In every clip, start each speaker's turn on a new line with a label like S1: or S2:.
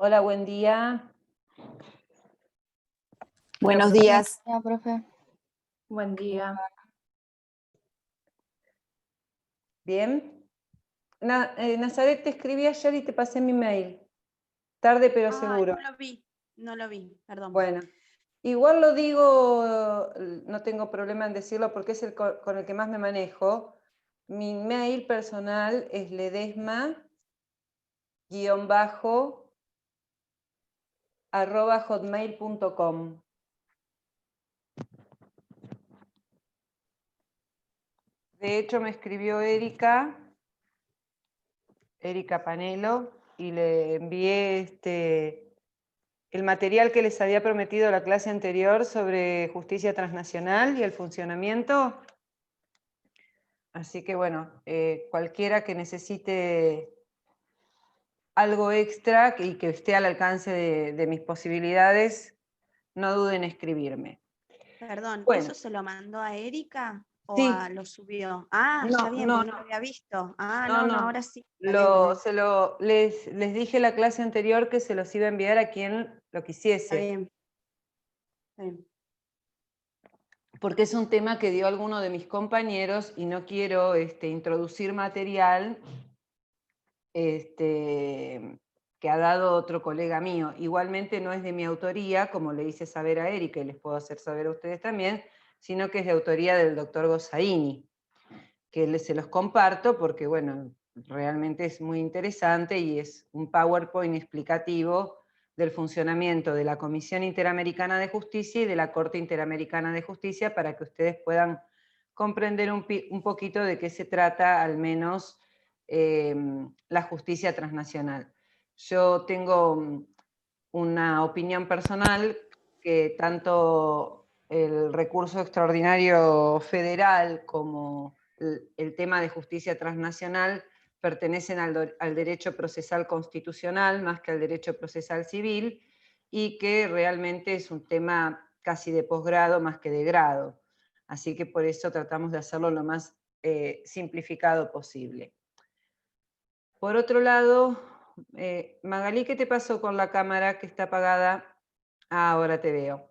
S1: Hola, buen día. Hola,
S2: Buenos días.
S3: Ya, profe.
S1: buen día. Bien. Nazaret, te escribí ayer y te pasé mi mail. Tarde pero
S2: Ay,
S1: seguro.
S2: no lo vi, perdón.
S1: Bueno, igual lo digo, no tengo problema en decirlo porque es el con el que más me manejo. Mi mail personal es ledesma_hotmail.com. De hecho, me escribió Erika Panelo, y le envié el material que les había prometido la clase anterior sobre justicia transnacional y el funcionamiento. Así que bueno, cualquiera que necesite algo extra y que esté al alcance de mis posibilidades, no duden en escribirme.
S2: Perdón,
S1: Bueno,
S2: ¿eso se lo mandó a Erika o
S1: sí,
S2: lo subió? Ah, está
S1: no,
S2: bien,
S1: no,
S2: porque no lo había visto. Ah,
S1: no,
S2: no,
S1: no.
S2: ahora sí. Está bien, está bien.
S1: Les dije la clase anterior que se los iba a enviar a quien lo
S2: Está
S1: quisiese.
S2: bien. Está bien.
S1: Porque es un tema que dio alguno de mis compañeros y no quiero introducir material que ha dado otro colega mío. Igualmente no es de mi autoría, como le hice saber a Erika y les puedo hacer saber a ustedes también, sino que es de autoría del doctor Gossaini, que se los comparto porque, bueno, realmente es muy interesante y es un PowerPoint explicativo del funcionamiento de la Comisión Interamericana de Justicia y de la Corte Interamericana de Justicia para que ustedes puedan comprender un poquito de qué se trata, al menos, la justicia transnacional. Yo tengo una opinión personal que tanto el recurso extraordinario federal como el tema de justicia transnacional pertenecen al derecho procesal constitucional más que al derecho procesal civil, y que realmente es un tema casi de posgrado más que de grado. Así que por eso tratamos de hacerlo lo más simplificado posible. Por otro lado, Magalí, ¿qué te pasó con la cámara que está apagada? Ah, ahora te veo.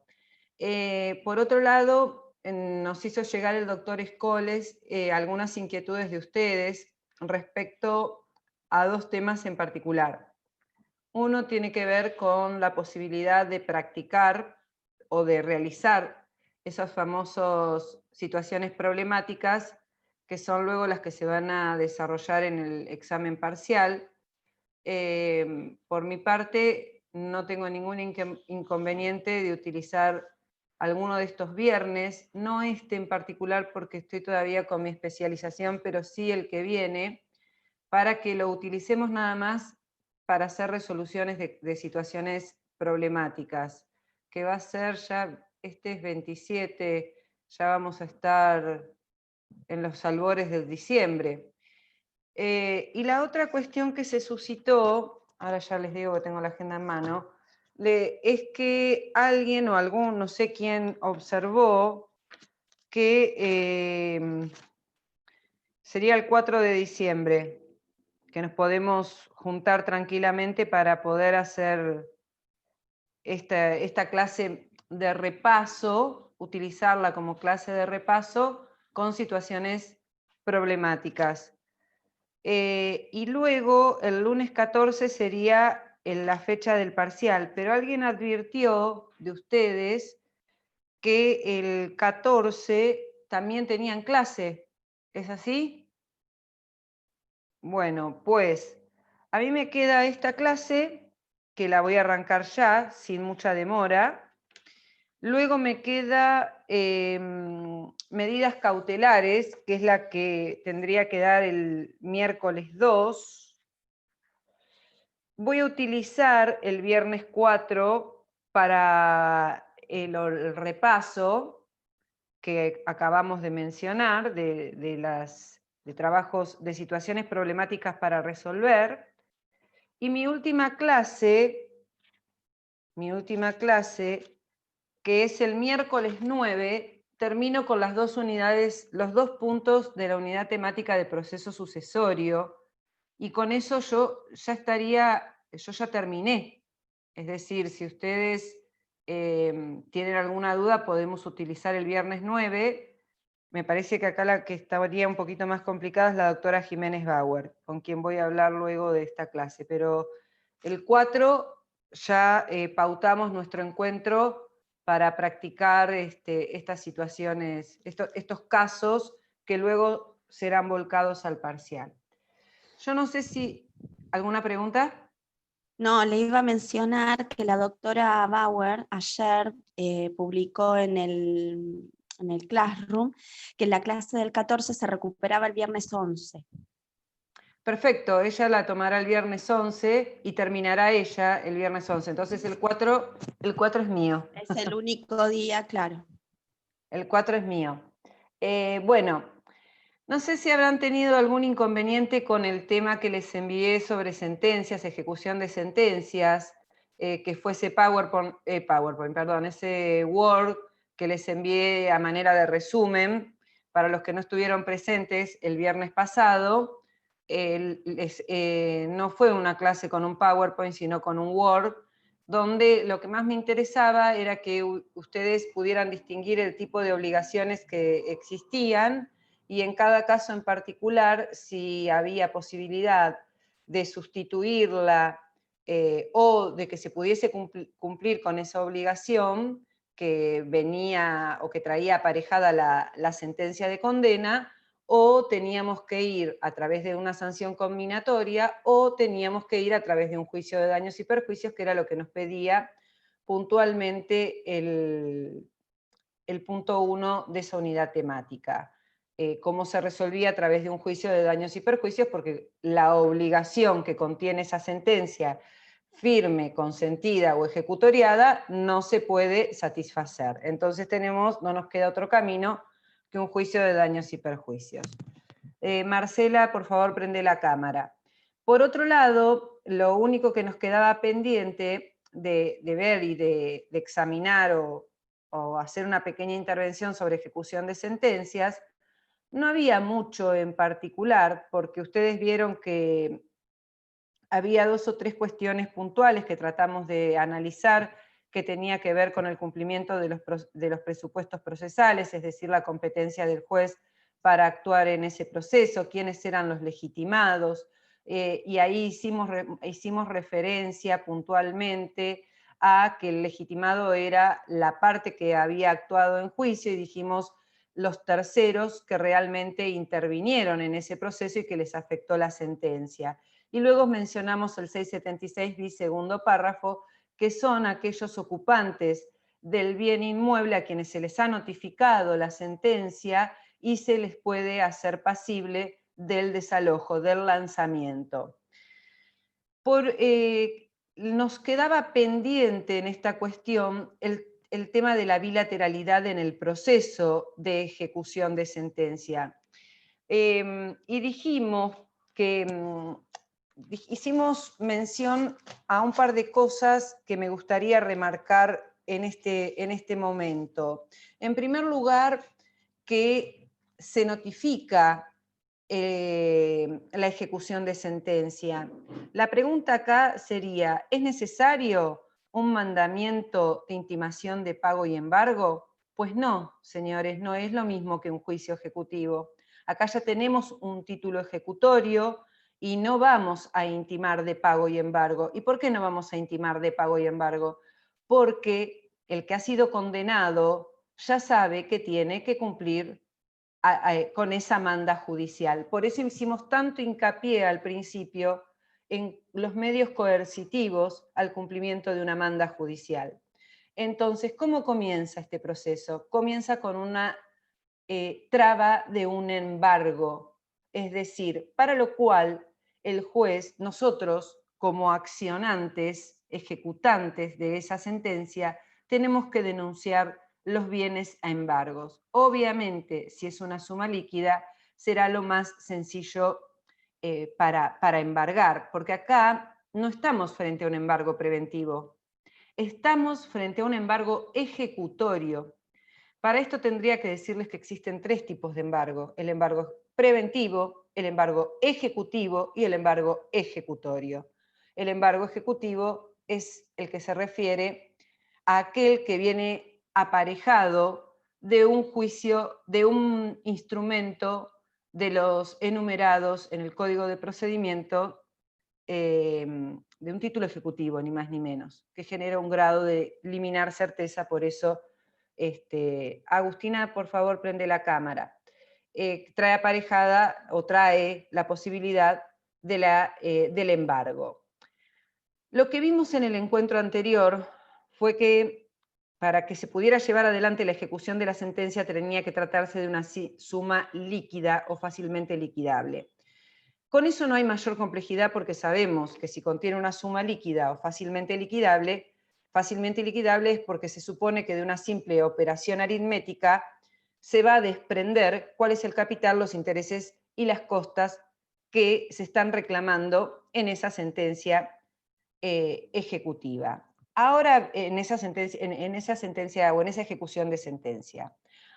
S1: Por otro lado, nos hizo llegar el doctor Escoles algunas inquietudes de ustedes respecto a dos temas en particular. Uno tiene que ver con la posibilidad de practicar o de realizar esas famosas situaciones problemáticas que son luego las que se van a desarrollar en el examen parcial. Por mi parte, no tengo ningún inconveniente de utilizar alguno de estos viernes, no este en particular porque estoy todavía con mi especialización, pero sí el que viene, para que lo utilicemos nada más para hacer resoluciones de situaciones problemáticas, que va a ser ya, este es 27, ya vamos a estar en los albores del diciembre. Y la otra cuestión que se suscitó, ahora ya les digo que tengo la agenda en mano, es que alguien o algún, no sé quién, observó que sería el 4 de diciembre, que nos podemos juntar tranquilamente para poder hacer esta clase de repaso, utilizarla como clase de repaso con situaciones problemáticas. Y luego el lunes 14 sería la fecha del parcial, pero alguien advirtió de ustedes que el 14 también tenían clase, ¿es así? Bueno, pues a mí me queda esta clase, que la voy a arrancar ya, sin mucha demora. Luego me queda medidas cautelares, que es la que tendría que dar el miércoles 2. Voy a utilizar el viernes 4 para el repaso que acabamos de mencionar de trabajos, de situaciones problemáticas para resolver. Y mi última clase, que es el miércoles 9, termino con las dos unidades, los dos puntos de la unidad temática de proceso sucesorio, y con eso yo ya terminé. Es decir, si ustedes tienen alguna duda, podemos utilizar el viernes 9. Me parece que acá la que estaría un poquito más complicada es la doctora Jiménez Bauer, con quien voy a hablar luego de esta clase. Pero el 4 ya pautamos nuestro encuentro para practicar estas situaciones, estos casos que luego serán volcados al parcial. Yo no sé si... ¿Alguna pregunta?
S2: No, le iba a mencionar que la doctora Bauer ayer publicó en el Classroom que la clase del 14 se recuperaba el viernes 11.
S1: Perfecto, ella la tomará el viernes 11 y terminará ella el viernes 11. Entonces el 4 es mío.
S2: Es el único día, claro.
S1: El 4 es mío. Bueno, no sé si habrán tenido algún inconveniente con el tema que les envié sobre sentencias, ejecución de sentencias, que fue ese ese Word que les envié a manera de resumen para los que no estuvieron presentes el viernes pasado. No fue una clase con un PowerPoint, sino con un Word, donde lo que más me interesaba era que ustedes pudieran distinguir el tipo de obligaciones que existían y en cada caso en particular si había posibilidad de sustituirla o de que se pudiese cumplir con esa obligación que venía o que traía aparejada la sentencia de condena, o teníamos que ir a través de una sanción combinatoria, o teníamos que ir a través de un juicio de daños y perjuicios, que era lo que nos pedía puntualmente el punto 1 de esa unidad temática. Cómo se resolvía a través de un juicio de daños y perjuicios, porque la obligación que contiene esa sentencia firme, consentida o ejecutoriada no se puede satisfacer. Entonces no nos queda otro camino que un juicio de daños y perjuicios. Marcela, por favor, prende la cámara. Por otro lado, lo único que nos quedaba pendiente de ver y de examinar o hacer una pequeña intervención sobre ejecución de sentencias, no había mucho en particular, porque ustedes vieron que había 2 o 3 cuestiones puntuales que tratamos de analizar, que tenía que ver con el cumplimiento de los presupuestos procesales, es decir, la competencia del juez para actuar en ese proceso, quiénes eran los legitimados, y ahí hicimos referencia puntualmente a que el legitimado era la parte que había actuado en juicio, y dijimos los terceros que realmente intervinieron en ese proceso y que les afectó la sentencia. Y luego mencionamos el 676 bis segundo párrafo, que son aquellos ocupantes del bien inmueble a quienes se les ha notificado la sentencia y se les puede hacer pasible del desalojo, del lanzamiento. Nos quedaba pendiente en esta cuestión el tema de la bilateralidad en el proceso de ejecución de sentencia. Y dijimos que hicimos mención a un par de cosas que me gustaría remarcar en este momento. En primer lugar, que se notifica la ejecución de sentencia. La pregunta acá sería, ¿es necesario un mandamiento de intimación de pago y embargo? Pues no, señores, no es lo mismo que un juicio ejecutivo. Acá ya tenemos un título ejecutorio y no vamos a intimar de pago y embargo. ¿Y por qué no vamos a intimar de pago y embargo? Porque el que ha sido condenado ya sabe que tiene que cumplir con esa manda judicial. Por eso hicimos tanto hincapié al principio en los medios coercitivos al cumplimiento de una manda judicial. Entonces, ¿cómo comienza este proceso? Comienza con una traba de un embargo, es decir, para lo cual el juez, nosotros como accionantes, ejecutantes de esa sentencia, tenemos que denunciar los bienes a embargos. Obviamente, si es una suma líquida, será lo más sencillo para embargar, porque acá no estamos frente a un embargo preventivo, estamos frente a un embargo ejecutorio. Para esto tendría que decirles que existen 3 tipos de embargo: el embargo preventivo, el embargo ejecutivo y el embargo ejecutorio. El embargo ejecutivo es el que se refiere a aquel que viene aparejado de un juicio, de un instrumento de los enumerados en el Código de Procedimiento, de un título ejecutivo, ni más ni menos, que genera un grado de liminar certeza. Por eso, Agustina, por favor, prende la cámara. Trae aparejada o trae la posibilidad del embargo. Lo que vimos en el encuentro anterior fue que para que se pudiera llevar adelante la ejecución de la sentencia tenía que tratarse de una suma líquida o fácilmente liquidable. Con eso no hay mayor complejidad porque sabemos que si contiene una suma líquida o fácilmente liquidable es porque se supone que de una simple operación aritmética se va a desprender cuál es el capital, los intereses y las costas que se están reclamando en esa sentencia ejecutiva. Ahora, en esa sentencia o en esa ejecución de sentencia.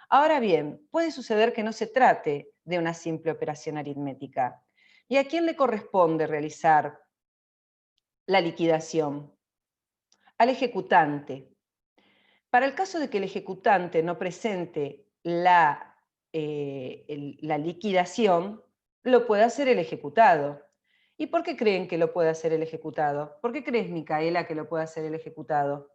S1: Ahora bien, puede suceder que no se trate de una simple operación aritmética. ¿Y a quién le corresponde realizar la liquidación? Al ejecutante. Para el caso de que el ejecutante no presente la liquidación, lo puede hacer el ejecutado. ¿Y por qué creen que lo puede hacer el ejecutado? ¿Por qué crees, Micaela, que lo puede hacer el ejecutado?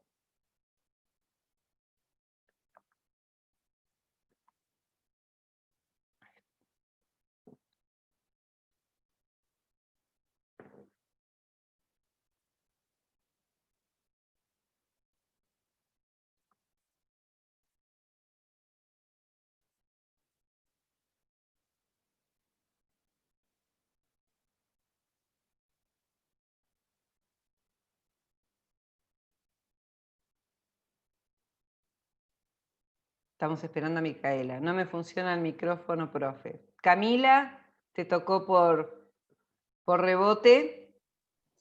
S1: Estamos esperando a Micaela. No me funciona el micrófono, profe. Camila, te tocó por rebote.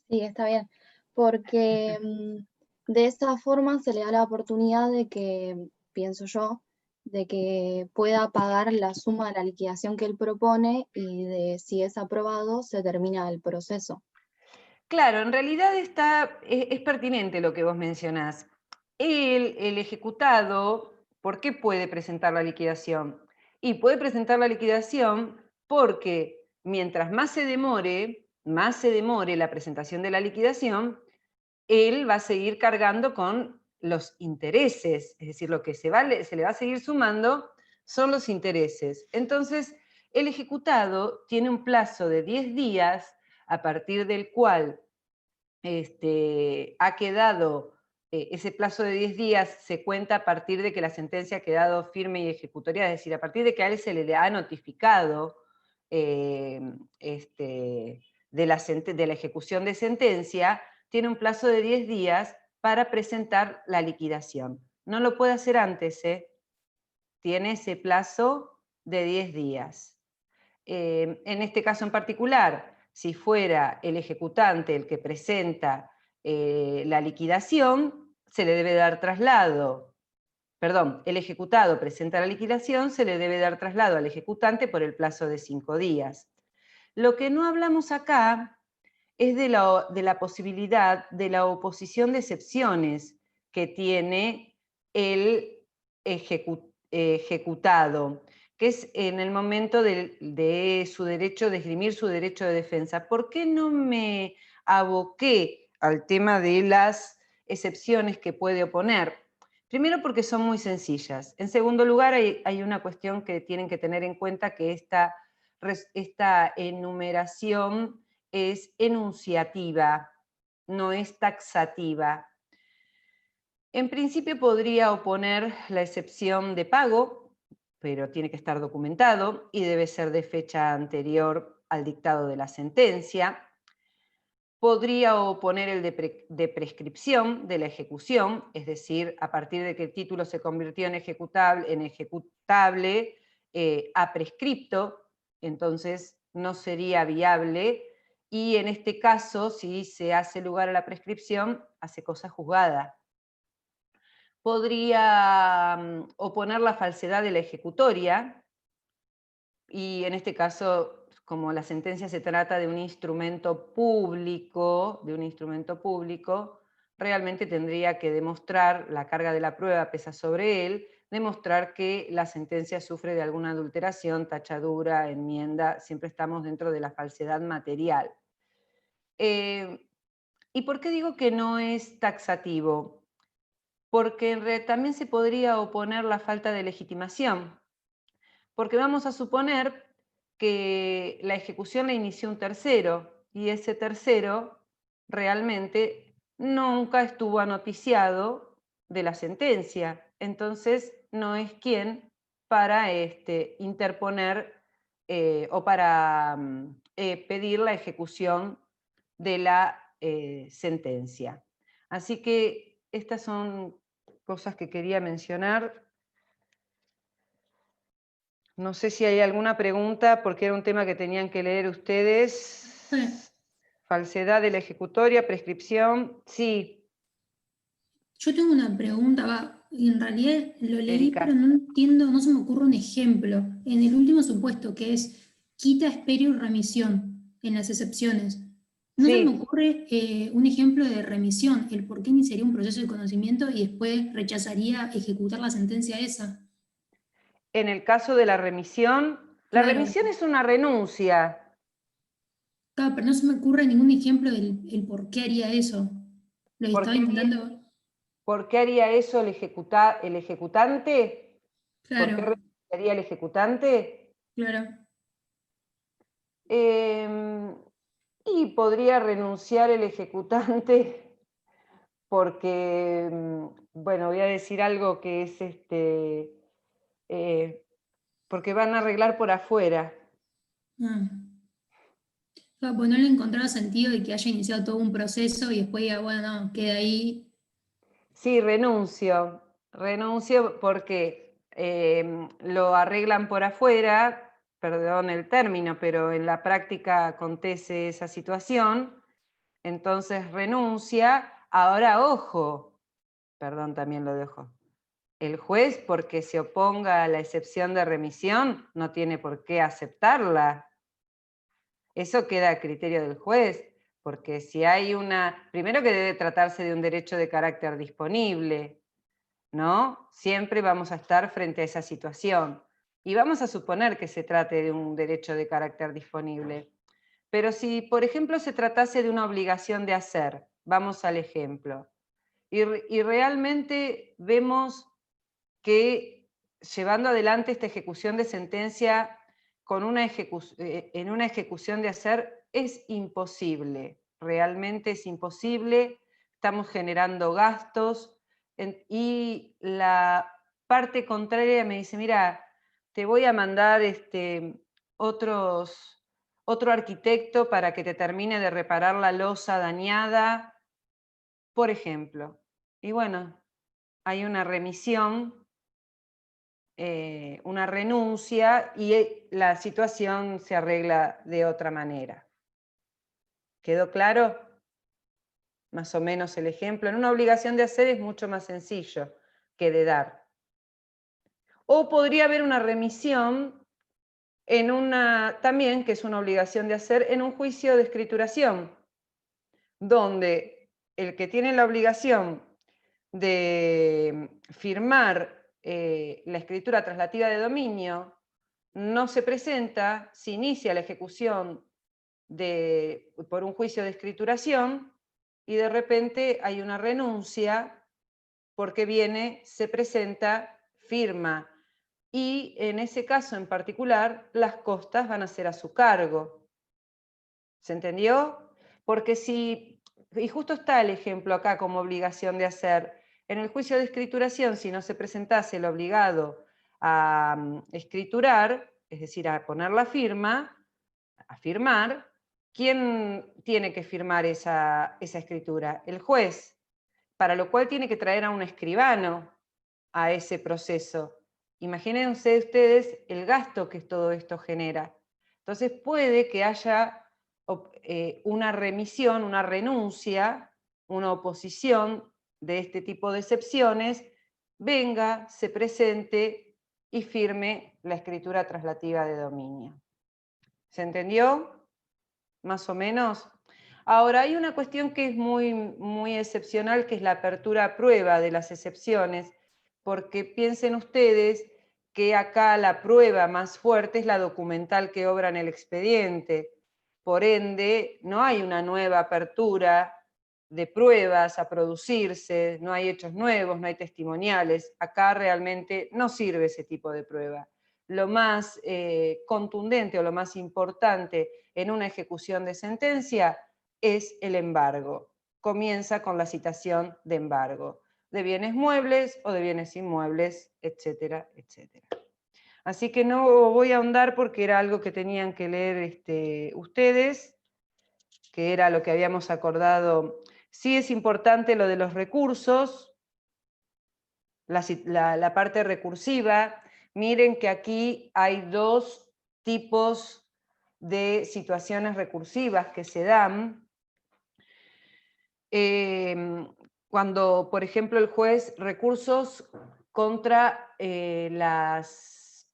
S3: Sí, está bien, porque de esa forma se le da la oportunidad de que, pienso yo, de que pueda pagar la suma de la liquidación que él propone y de si es aprobado se termina el proceso.
S1: Claro, en realidad es pertinente lo que vos mencionás. El ejecutado, ¿por qué puede presentar la liquidación? Y puede presentar la liquidación porque mientras más se demore la presentación de la liquidación, él va a seguir cargando con los intereses, es decir, lo que se le va a seguir sumando son los intereses. Entonces, el ejecutado tiene un plazo de 10 días a partir del cual ha quedado, ese plazo de 10 días se cuenta a partir de que la sentencia ha quedado firme y ejecutoria, es decir, a partir de que a él se le ha notificado de la ejecución de sentencia, tiene un plazo de 10 días para presentar la liquidación. No lo puede hacer antes, tiene ese plazo de 10 días. En este caso en particular, si fuera el ejecutante el que presenta la liquidación, se le debe dar traslado. Perdón, el ejecutado presenta la liquidación, se le debe dar traslado al ejecutante por el plazo de 5 días. Lo que no hablamos acá es de la posibilidad de la oposición de excepciones que tiene el ejecutado, que es en el momento de su derecho, de esgrimir su derecho de defensa. ¿Por qué no me aboqué al tema de las excepciones que puede oponer? Primero porque son muy sencillas. En segundo lugar, hay una cuestión que tienen que tener en cuenta, que esta enumeración es enunciativa, no es taxativa. En principio podría oponer la excepción de pago, pero tiene que estar documentado y debe ser de fecha anterior al dictado de la sentencia. Podría oponer el de prescripción de la ejecución, es decir, a partir de que el título se convirtió en ejecutable a prescripto, entonces no sería viable, y en este caso, si se hace lugar a la prescripción, hace cosa juzgada. Podría oponer la falsedad de la ejecutoria, y en este caso, como la sentencia se trata de un instrumento público, realmente tendría que demostrar, la carga de la prueba pesa sobre él, demostrar que la sentencia sufre de alguna adulteración, tachadura, enmienda, siempre estamos dentro de la falsedad material. ¿Y por qué digo que no es taxativo? Porque también se podría oponer la falta de legitimación, porque vamos a suponer que la ejecución la inició un tercero, y ese tercero realmente nunca estuvo anoticiado de la sentencia, entonces no es quien para interponer o para pedir la ejecución de la sentencia. Así que estas son cosas que quería mencionar. No sé si hay alguna pregunta, porque era un tema que tenían que leer ustedes.
S4: Sí.
S1: Falsedad de la ejecutoria, prescripción, sí.
S4: Yo tengo una pregunta, en realidad lo leí,
S1: Erika.
S4: pero no entiendo, no se me ocurre un ejemplo. En el último supuesto, que es quita, esperio y remisión, en las excepciones. No se me
S1: Sí,
S4: ocurre un ejemplo de remisión, el por qué iniciaría un proceso de conocimiento y después rechazaría ejecutar la sentencia esa.
S1: en el caso de la remisión
S4: Claro.
S1: es una renuncia.
S4: Claro, pero no se me ocurre ningún ejemplo del el por qué haría eso. Lo
S1: ¿Por
S4: estaba
S1: qué
S4: intentando.
S1: ¿Por qué haría eso el ejecutante? ¿Por qué
S4: Claro,
S1: renunciaría el ejecutante?
S4: claro.
S1: Y podría renunciar el ejecutante porque, bueno, voy a decir algo que es porque van a arreglar por afuera.
S4: Ah. Claro, pues no le encontraba sentido de que haya iniciado todo un proceso y después diga, bueno, no, queda ahí.
S1: Sí, renuncio porque lo arreglan por afuera, perdón el término, pero en la práctica acontece esa situación, entonces renuncia. Ahora, ojo, perdón, también lo dejo. El juez, porque se oponga a la excepción de remisión, no tiene por qué aceptarla. Eso queda a criterio del juez, porque si hay primero que debe tratarse de un derecho de carácter disponible, ¿no? Siempre vamos a estar frente a esa situación. Y vamos a suponer que se trate de un derecho de carácter disponible. Pero si, por ejemplo, se tratase de una obligación de hacer, vamos al ejemplo, y realmente vemos que llevando adelante esta ejecución de sentencia en una ejecución de hacer es imposible, realmente es imposible, estamos generando gastos y la parte contraria me dice, mira, te voy a mandar otro arquitecto para que te termine de reparar la losa dañada, por ejemplo. Y bueno, hay una remisión, una renuncia y la situación se arregla de otra manera. ¿Quedó claro? Más o menos el ejemplo. En una obligación de hacer es mucho más sencillo que de dar. O podría haber una remisión también, que es una obligación de hacer, en un juicio de escrituración, donde el que tiene la obligación de firmar la escritura traslativa de dominio no se presenta, se inicia la ejecución por un juicio de escrituración y de repente hay una renuncia porque se presenta, firma y en ese caso en particular las costas van a ser a su cargo. ¿Se entendió? Porque y justo está el ejemplo acá como obligación de hacer, en el juicio de escrituración, si no se presentase el obligado a escriturar, es decir, a poner la firma, a firmar, ¿quién tiene que firmar esa escritura? El juez, para lo cual tiene que traer a un escribano a ese proceso. Imagínense ustedes el gasto que todo esto genera. Entonces puede que haya una remisión, una renuncia, una oposición de este tipo de excepciones, venga, se presente y firme la escritura traslativa de dominio. ¿Se entendió? Más o menos. Ahora, hay una cuestión que es muy excepcional, que es la apertura a prueba de las excepciones, porque piensen ustedes que acá la prueba más fuerte es la documental que obra en el expediente. Por ende, no hay una nueva apertura de pruebas a producirse, no hay hechos nuevos, no hay testimoniales. Acá realmente no sirve ese tipo de prueba. Lo más contundente o lo más importante en una ejecución de sentencia es el embargo. Comienza con la citación de embargo, de bienes muebles o de bienes inmuebles, etcétera, etcétera. Así que no voy a ahondar porque era algo que tenían que leer ustedes, que era lo que habíamos acordado. Sí es importante lo de los recursos, la parte recursiva. Miren que aquí hay dos tipos de situaciones recursivas que se dan. Cuando, por ejemplo, el juez recursos contra las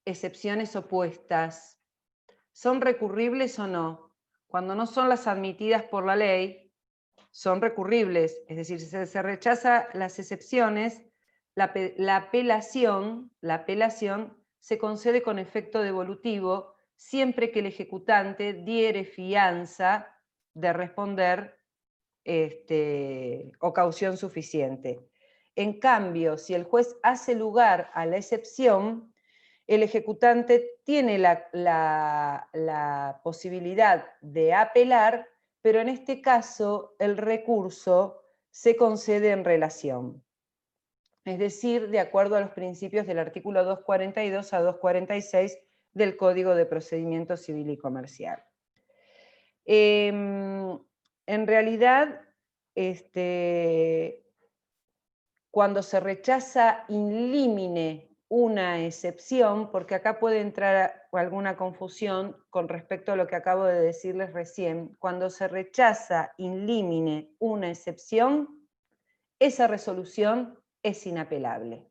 S1: excepciones opuestas, ¿son recurribles o no? Cuando no son las admitidas por la ley, son recurribles, es decir, si se rechaza las excepciones, la apelación se concede con efecto devolutivo siempre que el ejecutante diere fianza de responder o caución suficiente. En cambio, si el juez hace lugar a la excepción, el ejecutante tiene la posibilidad de apelar, pero en este caso el recurso se concede en relación. Es decir, de acuerdo a los principios del artículo 242 a 246 del Código de Procedimiento Civil y Comercial. En realidad, cuando se rechaza in limine una excepción, porque acá puede entrar alguna confusión con respecto a lo que acabo de decirles recién, cuando se rechaza in limine una excepción, esa resolución es inapelable.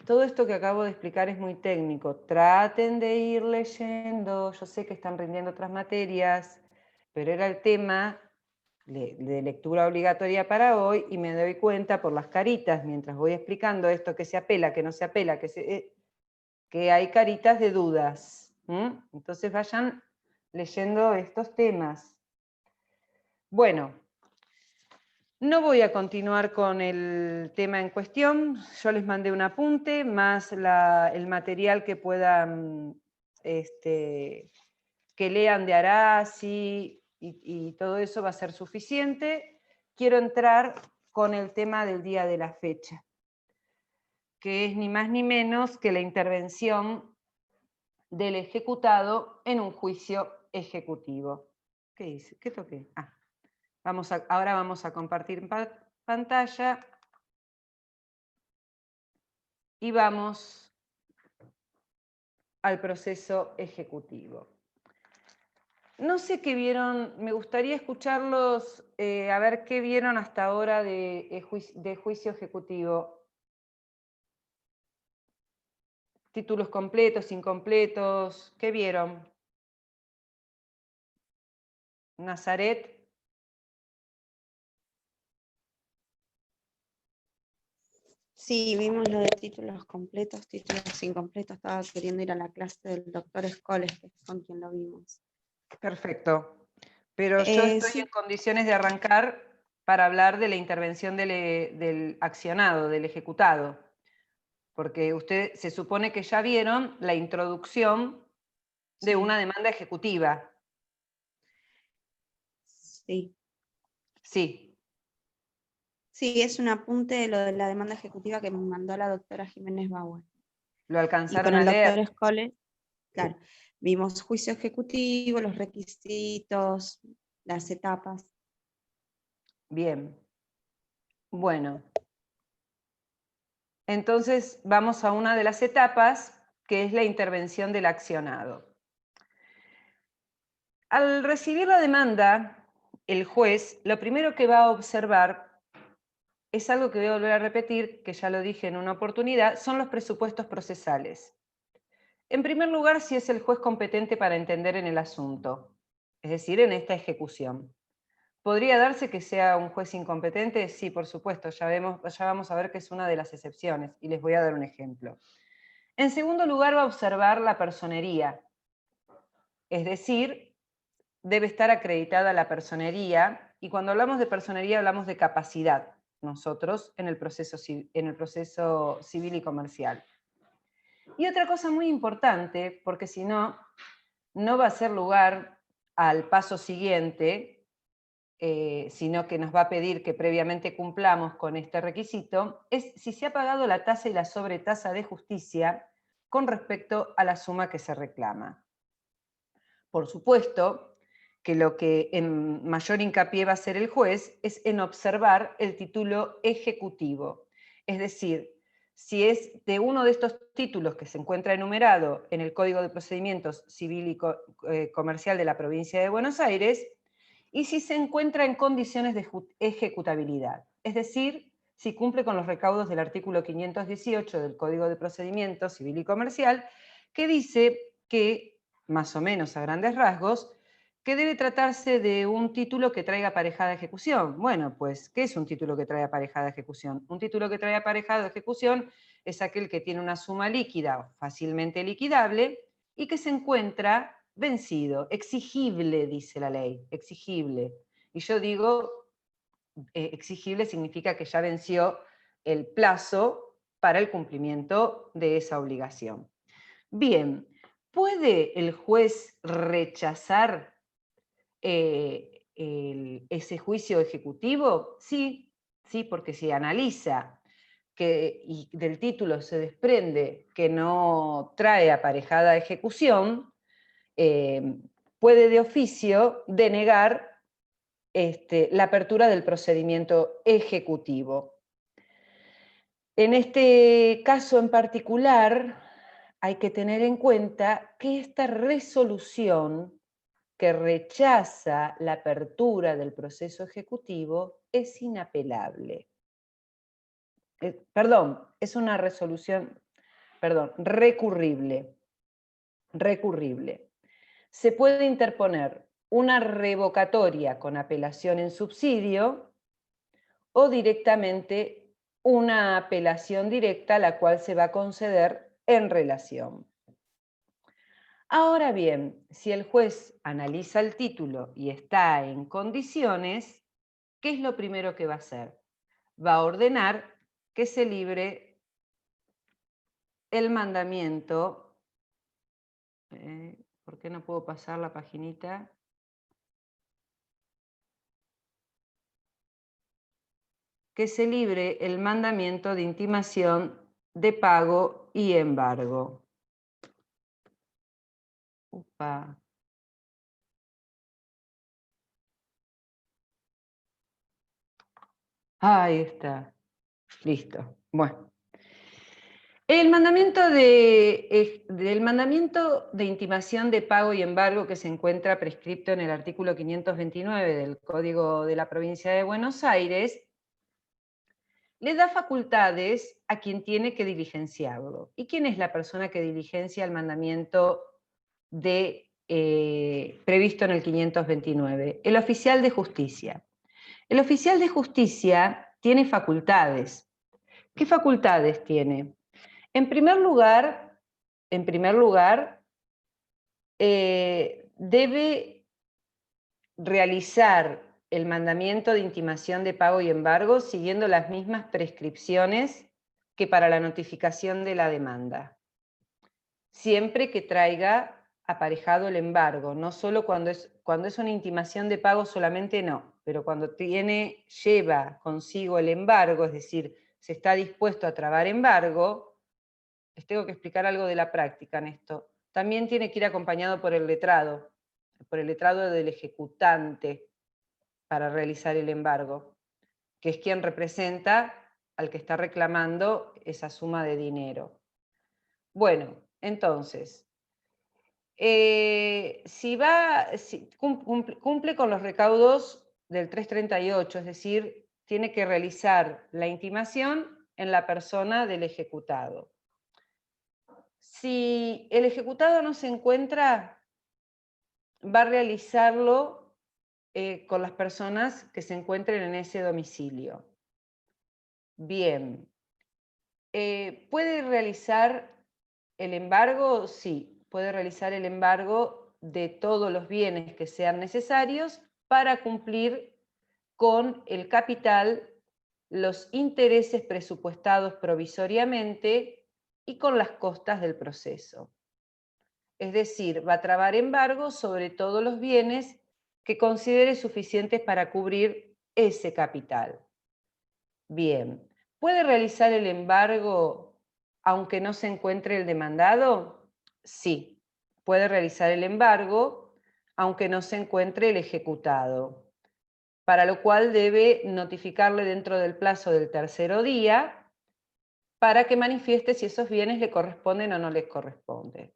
S1: Todo esto que acabo de explicar es muy técnico. Traten de ir leyendo. Yo sé que están rindiendo otras materias, pero era el tema de lectura obligatoria para hoy y me doy cuenta por las caritas, mientras voy explicando esto, que se apela, que no se apela, que hay caritas de dudas. Entonces vayan leyendo estos temas. Bueno. No voy a continuar con el tema en cuestión, yo les mandé un apunte, más el material que puedan, que lean de Arasi y todo eso va a ser suficiente. Quiero entrar con el tema del día de la fecha, que es ni más ni menos que la intervención del ejecutado en un juicio ejecutivo. ¿Qué hice? ¿Qué toqué? Ahora vamos a compartir pantalla y vamos al proceso ejecutivo. No sé qué vieron, me gustaría escucharlos, a ver qué vieron hasta ahora de juicio ejecutivo. Títulos completos, incompletos, ¿qué vieron? Nazaret.
S2: Sí, vimos lo de títulos completos, títulos incompletos. Estaba queriendo ir a la clase del doctor Escoles, que es con quien lo vimos.
S1: Perfecto. Pero yo estoy
S2: sí.
S1: en condiciones de arrancar para hablar de la intervención del accionado, del ejecutado. Porque ustedes se supone que ya vieron la introducción de una demanda ejecutiva.
S2: Sí.
S1: Sí.
S2: Sí, es un apunte de lo de la demanda ejecutiva que me mandó la doctora Jiménez Bauer.
S1: ¿Lo alcanzaron
S2: y con
S1: a
S2: el
S1: leer?
S2: doctor Escoles, claro, vimos juicio ejecutivo, los requisitos, las etapas.
S1: Bien. Bueno. Entonces vamos a una de las etapas, que es la intervención del accionado. Al recibir la demanda, el juez lo primero que va a observar es algo que voy a volver a repetir, que ya lo dije en una oportunidad, son los presupuestos procesales. En primer lugar, si es el juez competente para entender en el asunto, es decir, en esta ejecución. ¿Podría darse que sea un juez incompetente? Sí, por supuesto, ya vamos a ver que es una de las excepciones, y les voy a dar un ejemplo. En segundo lugar, va a observar la personería, es decir, debe estar acreditada la personería, y cuando hablamos de personería hablamos de capacidad, nosotros en el proceso civil y comercial. Y otra cosa muy importante, porque si no, no va a ser lugar al paso siguiente, sino que nos va a pedir que previamente cumplamos con este requisito, es si se ha pagado la tasa y la sobretasa de justicia con respecto a la suma que se reclama. Por supuesto que lo que en mayor hincapié va a hacer el juez es en observar el título ejecutivo, es decir, si es de uno de estos títulos que se encuentra enumerado en el Código de Procedimientos Civil y Comercial de la Provincia de Buenos Aires, y si se encuentra en condiciones de ejecutabilidad, es decir, si cumple con los recaudos del artículo 518 del Código de Procedimientos Civil y Comercial, que dice que, más o menos a grandes rasgos, que debe tratarse de un título que traiga aparejada ejecución. Bueno, pues, ¿qué es un título que trae aparejada ejecución? Un título que trae aparejada ejecución es aquel que tiene una suma líquida o fácilmente liquidable y que se encuentra vencido, exigible, dice la ley, exigible. Y yo digo, exigible significa que ya venció el plazo para el cumplimiento de esa obligación. Bien, ¿puede el juez rechazar ese juicio ejecutivo? Sí, sí, porque si analiza y del título se desprende que no trae aparejada ejecución, puede de oficio denegar la apertura del procedimiento ejecutivo. En este caso en particular, hay que tener en cuenta que esta resolución que rechaza la apertura del proceso ejecutivo es inapelable. Es una resolución, recurrible. Recurrible. Se puede interponer una revocatoria con apelación en subsidio o directamente una apelación directa, la cual se va a conceder en relación. Ahora bien, si el juez analiza el título y está en condiciones, ¿qué es lo primero que va a hacer? Va a ordenar que se libre el mandamiento. ¿Por qué no puedo pasar la paginita? Que se libre el mandamiento de intimación de pago y embargo. Upa. Ahí está. Listo. Bueno. El mandamiento del mandamiento de intimación de pago y embargo que se encuentra prescripto en el artículo 529 del Código de la Provincia de Buenos Aires le da facultades a quien tiene que diligenciarlo. ¿Y quién es la persona que diligencia el mandamiento previsto en el 529? El oficial de justicia. El oficial de justicia tiene facultades. ¿Qué facultades tiene? En primer lugar, debe realizar el mandamiento de intimación de pago y embargo siguiendo las mismas prescripciones que para la notificación de la demanda. Siempre que traiga aparejado el embargo, no solo cuando es una intimación de pago solamente no, pero cuando lleva consigo el embargo, es decir, se está dispuesto a trabar embargo. Les tengo que explicar algo de la práctica en esto. También tiene que ir acompañado por el letrado del ejecutante para realizar el embargo, que es quien representa al que está reclamando esa suma de dinero. Bueno, entonces, cumple con los recaudos del 338, es decir, tiene que realizar la intimación en la persona del ejecutado. Si el ejecutado no se encuentra, va a realizarlo con las personas que se encuentren en ese domicilio. Bien. ¿Puede realizar el embargo? Sí, puede realizar el embargo de todos los bienes que sean necesarios para cumplir con el capital, los intereses presupuestados provisoriamente y con las costas del proceso. Es decir, va a trabar embargo sobre todos los bienes que considere suficientes para cubrir ese capital. Bien, ¿puede realizar el embargo aunque no se encuentre el demandado? Sí, puede realizar el embargo aunque no se encuentre el ejecutado, para lo cual debe notificarle dentro del plazo del tercero día para que manifieste si esos bienes le corresponden o no les corresponden.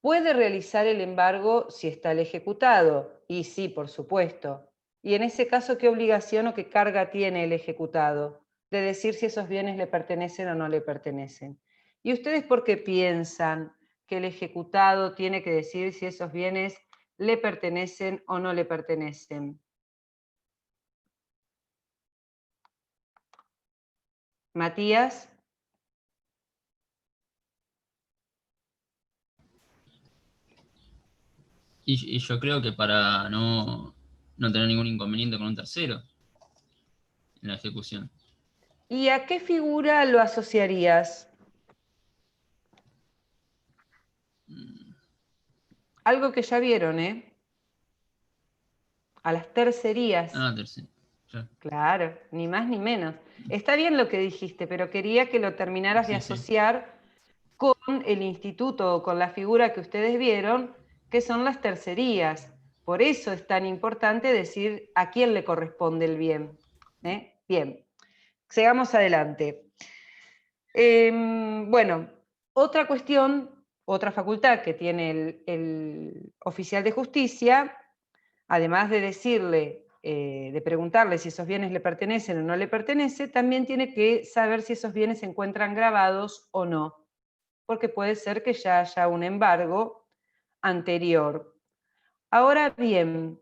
S1: ¿Puede realizar el embargo si está el ejecutado? Y sí, por supuesto. Y en ese caso, ¿qué obligación o qué carga tiene el ejecutado de decir si esos bienes le pertenecen o no le pertenecen? ¿Y ustedes por qué piensan que el ejecutado tiene que decir si esos bienes le pertenecen o no le pertenecen? Matías.
S5: Y yo creo que para no tener ningún inconveniente con un tercero en la ejecución.
S1: ¿Y a qué figura lo asociarías? Algo que ya vieron, ¿eh? A las tercerías.
S5: Ah, tercero. Ya.
S1: Claro, ni más ni menos. Está bien lo que dijiste, pero quería que lo terminaras de asociar con el instituto o con la figura que ustedes vieron, que son las tercerías. Por eso es tan importante decir a quién le corresponde el bien. Bien, sigamos adelante. Bueno, otra cuestión, otra facultad que tiene el oficial de justicia, además de decirle, de preguntarle si esos bienes le pertenecen o no le pertenecen, también tiene que saber si esos bienes se encuentran grabados o no, porque puede ser que ya haya un embargo anterior. Ahora bien,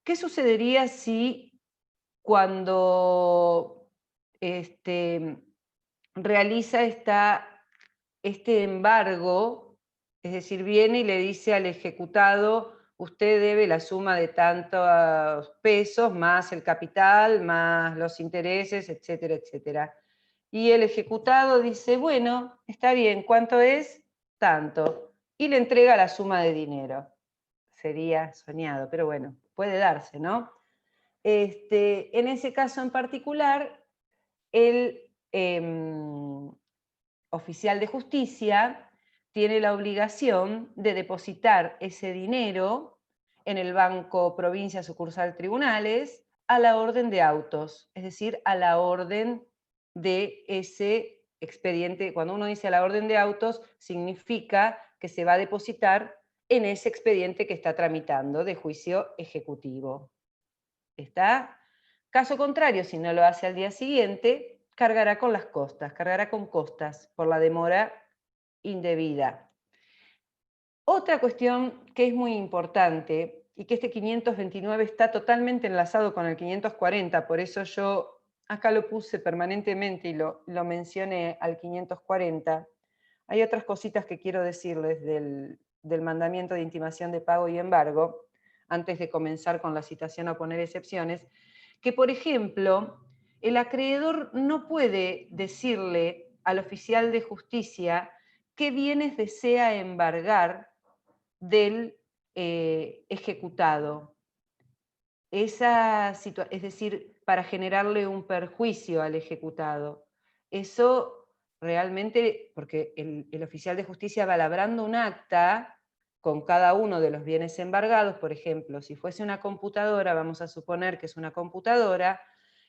S1: ¿qué sucedería si cuando realiza este embargo, es decir, viene y le dice al ejecutado: usted debe la suma de tantos pesos, más el capital, más los intereses, etcétera, etcétera? Y el ejecutado dice: bueno, está bien, ¿cuánto es? Tanto. Y le entrega la suma de dinero. Sería soñado, pero bueno, puede darse, ¿no? En ese caso en particular, el oficial de justicia tiene la obligación de depositar ese dinero en el Banco Provincia Sucursal Tribunales a la orden de autos, es decir, a la orden de ese expediente. Cuando uno dice a la orden de autos, significa que se va a depositar en ese expediente que está tramitando de juicio ejecutivo. ¿Está? Caso contrario, si no lo hace al día siguiente, cargará con las costas, cargará con costas por la demora indebida. Otra cuestión que es muy importante y que este 529 está totalmente enlazado con el 540, por eso yo acá lo puse permanentemente y lo mencioné al 540. Hay otras cositas que quiero decirles del mandamiento de intimación de pago y embargo, antes de comenzar con la citación a poner excepciones, que por ejemplo, el acreedor no puede decirle al oficial de justicia qué bienes desea embargar del ejecutado. Es decir, para generarle un perjuicio al ejecutado. Eso realmente, porque el oficial de justicia va labrando un acta con cada uno de los bienes embargados. Por ejemplo, si fuese una computadora, vamos a suponer que es una computadora,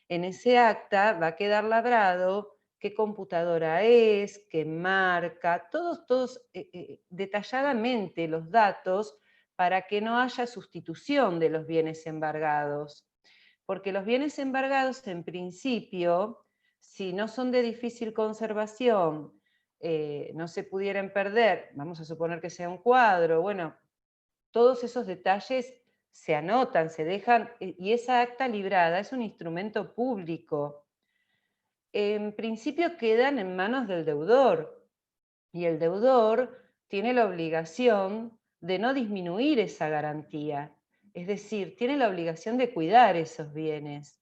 S1: en ese acta va a quedar labrado qué computadora es, qué marca, todos detalladamente los datos, para que no haya sustitución de los bienes embargados. Porque los bienes embargados, en principio, si no son de difícil conservación no se pudieran perder, vamos a suponer que sea un cuadro, bueno, todos esos detalles se anotan, se dejan, y esa acta librada es un instrumento público. En principio quedan en manos del deudor, y el deudor tiene la obligación de no disminuir esa garantía, es decir, tiene la obligación de cuidar esos bienes.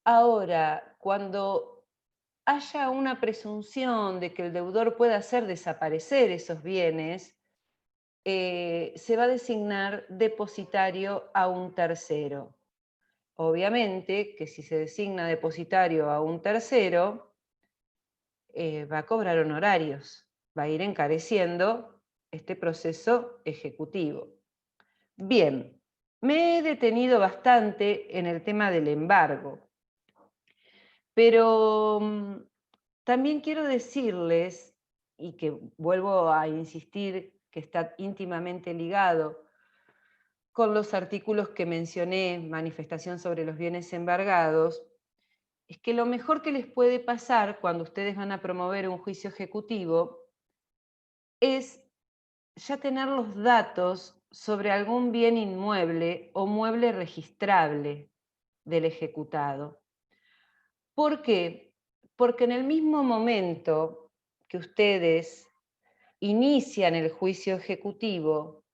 S1: Ahora, cuando haya una presunción de que el deudor pueda hacer desaparecer esos bienes, se va a designar depositario a un tercero. Obviamente que si se designa depositario a un tercero, va a cobrar honorarios, va a ir encareciendo este proceso ejecutivo. Bien, me he detenido bastante en el tema del embargo, pero también quiero decirles, y que vuelvo a insistir que está íntimamente ligado con los artículos que mencioné, manifestación sobre los bienes embargados, es que lo mejor que les puede pasar cuando ustedes van a promover un juicio ejecutivo es ya tener los datos sobre algún bien inmueble o mueble registrable del ejecutado. ¿Por qué? Porque en el mismo momento que ustedes inician el juicio ejecutivo,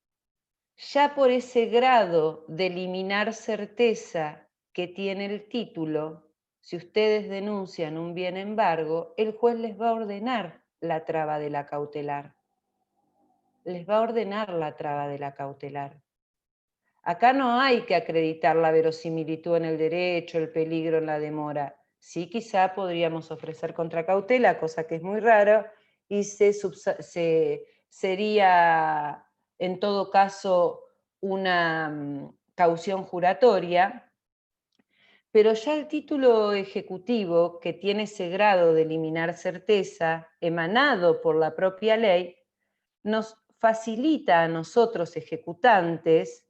S1: ya por ese grado de eliminar certeza que tiene el título, si ustedes denuncian un bien embargo, el juez les va a ordenar la traba de la cautelar. Les va a ordenar la traba de la cautelar. Acá no hay que acreditar la verosimilitud en el derecho, el peligro en la demora. Sí, quizá podríamos ofrecer contracautela, cosa que es muy rara, y sería en todo caso una caución juratoria, pero ya el título ejecutivo, que tiene ese grado de eliminar certeza, emanado por la propia ley, nos facilita a nosotros ejecutantes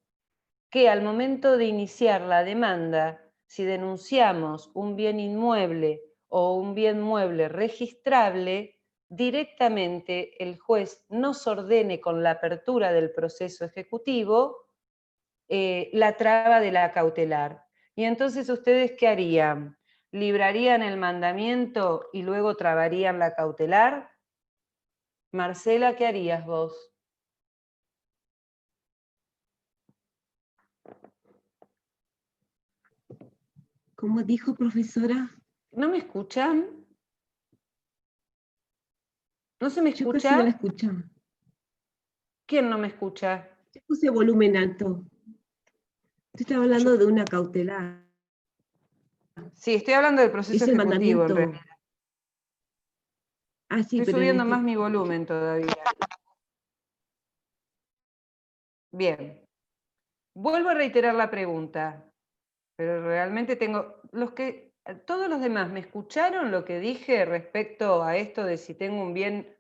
S1: que al momento de iniciar la demanda, si denunciamos un bien inmueble o un bien mueble registrable, directamente el juez nos ordene con la apertura del proceso ejecutivo la traba de la cautelar. Y entonces, ¿ustedes qué harían? ¿Librarían el mandamiento y luego trabarían la cautelar? Marcela, ¿qué harías vos?
S6: ¿Cómo dijo, profesora?
S1: ¿No me escuchan? ¿No se me
S6: Yo casi no la
S1: escucha?
S6: escuchaba.
S1: ¿Quién no me escucha?
S6: Yo puse volumen alto. Usted estaba hablando de una cautelar.
S1: Sí, estoy hablando del proceso
S6: Es el
S1: ejecutivo en
S6: mandamiento.
S1: realidad.
S6: Ah, sí,
S1: Estoy
S6: pero en
S1: subiendo
S6: este...
S1: más mi volumen todavía. Bien. Vuelvo a reiterar la pregunta, pero realmente todos los demás, ¿me escucharon lo que dije respecto a esto de si tengo un bien,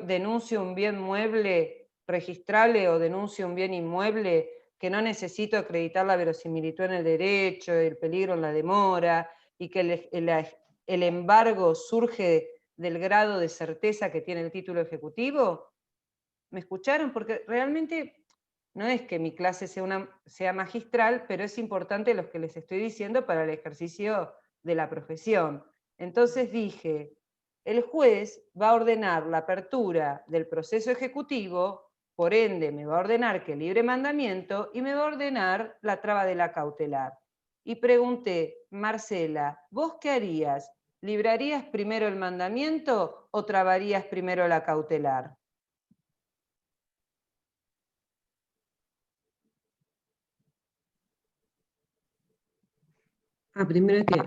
S1: denuncio un bien mueble registrable o denuncio un bien inmueble, que no necesito acreditar la verosimilitud en el derecho, el peligro en la demora, y que el embargo surge del grado de certeza que tiene el título ejecutivo? ¿Me escucharon? Porque realmente no es que mi clase sea magistral, pero es importante lo que les estoy diciendo para el ejercicio de la profesión. Entonces dije, el juez va a ordenar la apertura del proceso ejecutivo, por ende me va a ordenar que libre mandamiento y me va a ordenar la traba de la cautelar. Y pregunté, Marcela, ¿vos qué harías? ¿Librarías primero el mandamiento o trabarías primero la cautelar?
S6: Ah, primero que...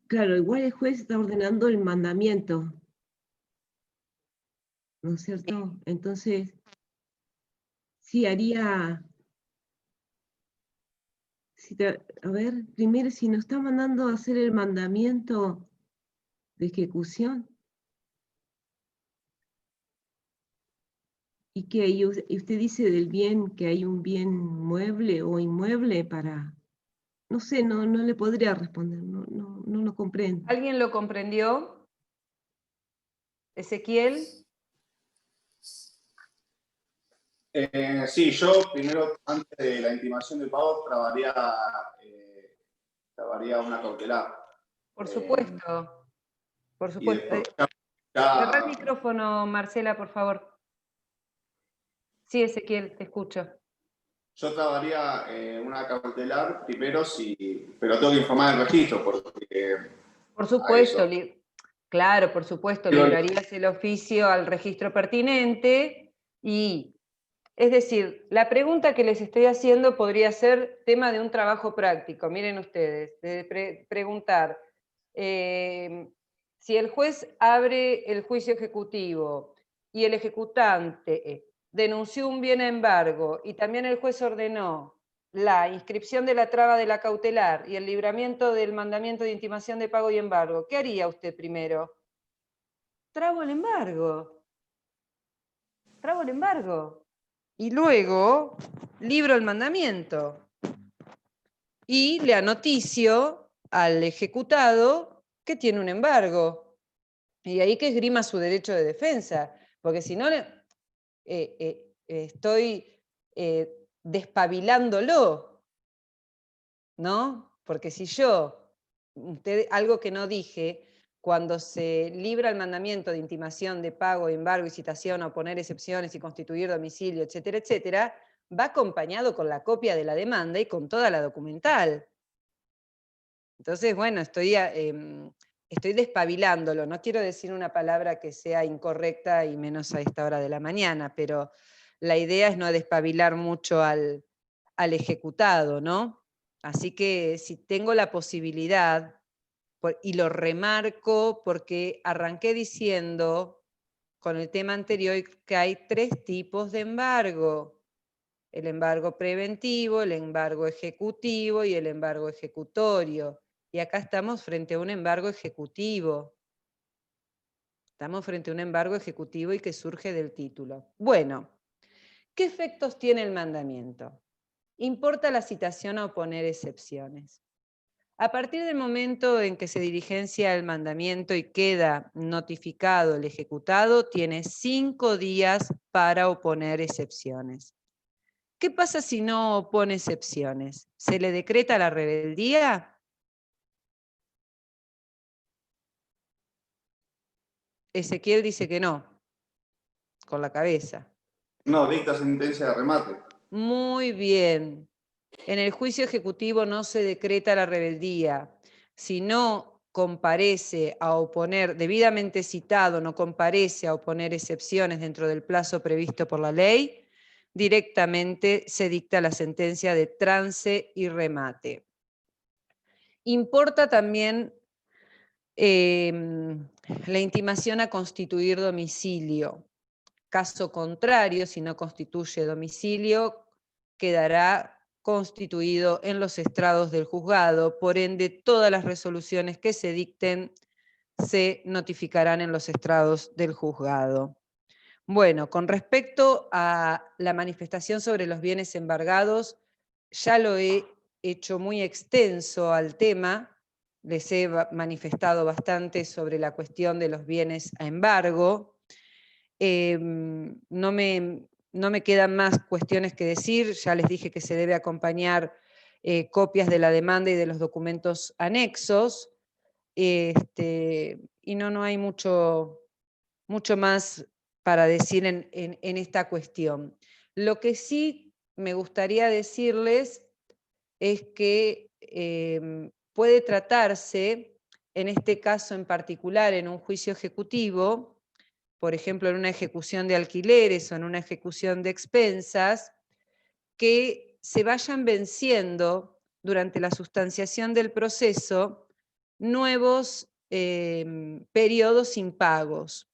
S6: Claro, igual el juez está ordenando el mandamiento. ¿No es cierto? Entonces, sí haría... a ver, primero, si nos está mandando a hacer el mandamiento de ejecución, y que y usted dice del bien que hay un bien mueble o inmueble para... No sé, no le podría responder, no lo comprendo.
S1: ¿Alguien lo comprendió? Ezequiel.
S7: Sí, yo primero, antes de la intimación de pago, trabaría una cautelar.
S1: Por supuesto. Por
S7: Y
S1: supuesto.
S7: después
S1: Cerrá el micrófono, Marcela, por favor. Sí, Ezequiel, te escucho.
S7: yo trabaría una cautelar primero, pero tengo que informar el registro, porque
S1: Por supuesto,
S7: a eso.
S1: claro, por supuesto,
S7: Pero-
S1: librarías el oficio al registro pertinente y, es decir, la pregunta que les estoy haciendo podría ser tema de un trabajo práctico. Miren ustedes, de preguntar, si el juez abre el juicio ejecutivo y el ejecutante denunció un bien a embargo y también el juez ordenó la inscripción de la traba de la cautelar y el libramiento del mandamiento de intimación de pago y embargo, ¿qué haría usted primero? Trabo el embargo. Trabo el embargo. Y luego libro el mandamiento. Y le anoticio al ejecutado que tiene un embargo. Y ahí que esgrima su derecho de defensa. Porque si no, estoy despabilándolo, ¿no? Porque si yo, algo que no dije, cuando se libra el mandamiento de intimación de pago, embargo y citación, a oponer excepciones y constituir domicilio, etcétera, etcétera, va acompañado con la copia de la demanda y con toda la documental. Entonces, bueno, estoy despabilándolo. No quiero decir una palabra que sea incorrecta y menos a esta hora de la mañana, pero la idea es no despabilar mucho al ejecutado, ¿no? Así que si tengo la posibilidad, y lo remarco porque arranqué diciendo con el tema anterior que hay 3 tipos de embargo: el embargo preventivo, el embargo ejecutivo y el embargo ejecutorio. Y acá estamos frente a un embargo ejecutivo. Estamos frente a un embargo ejecutivo y que surge del título. Bueno, ¿qué efectos tiene el mandamiento? Importa la citación a oponer excepciones. A partir del momento en que se diligencia el mandamiento y queda notificado el ejecutado, tiene 5 días para oponer excepciones. ¿Qué pasa si no opone excepciones? ¿Se le decreta la rebeldía? Ezequiel dice que no, con la cabeza.
S7: No, dicta sentencia de remate.
S1: Muy bien. En el juicio ejecutivo no se decreta la rebeldía. Si no comparece a oponer, debidamente citado, no comparece a oponer excepciones dentro del plazo previsto por la ley, directamente se dicta la sentencia de trance y remate. Importa también la intimación a constituir domicilio. Caso contrario, si no constituye domicilio, quedará constituido en los estrados del juzgado. Por ende, todas las resoluciones que se dicten se notificarán en los estrados del juzgado. Bueno, con respecto a la manifestación sobre los bienes embargados, ya lo he hecho muy extenso al tema. Les he manifestado bastante sobre la cuestión de los bienes a embargo. No me quedan más cuestiones que decir. Ya les dije que se debe acompañar copias de la demanda y de los documentos anexos. Y no hay mucho más para decir en esta cuestión. Lo que sí me gustaría decirles es que puede tratarse, en este caso en particular, en un juicio ejecutivo, por ejemplo, en una ejecución de alquileres o en una ejecución de expensas, que se vayan venciendo durante la sustanciación del proceso nuevos periodos impagos.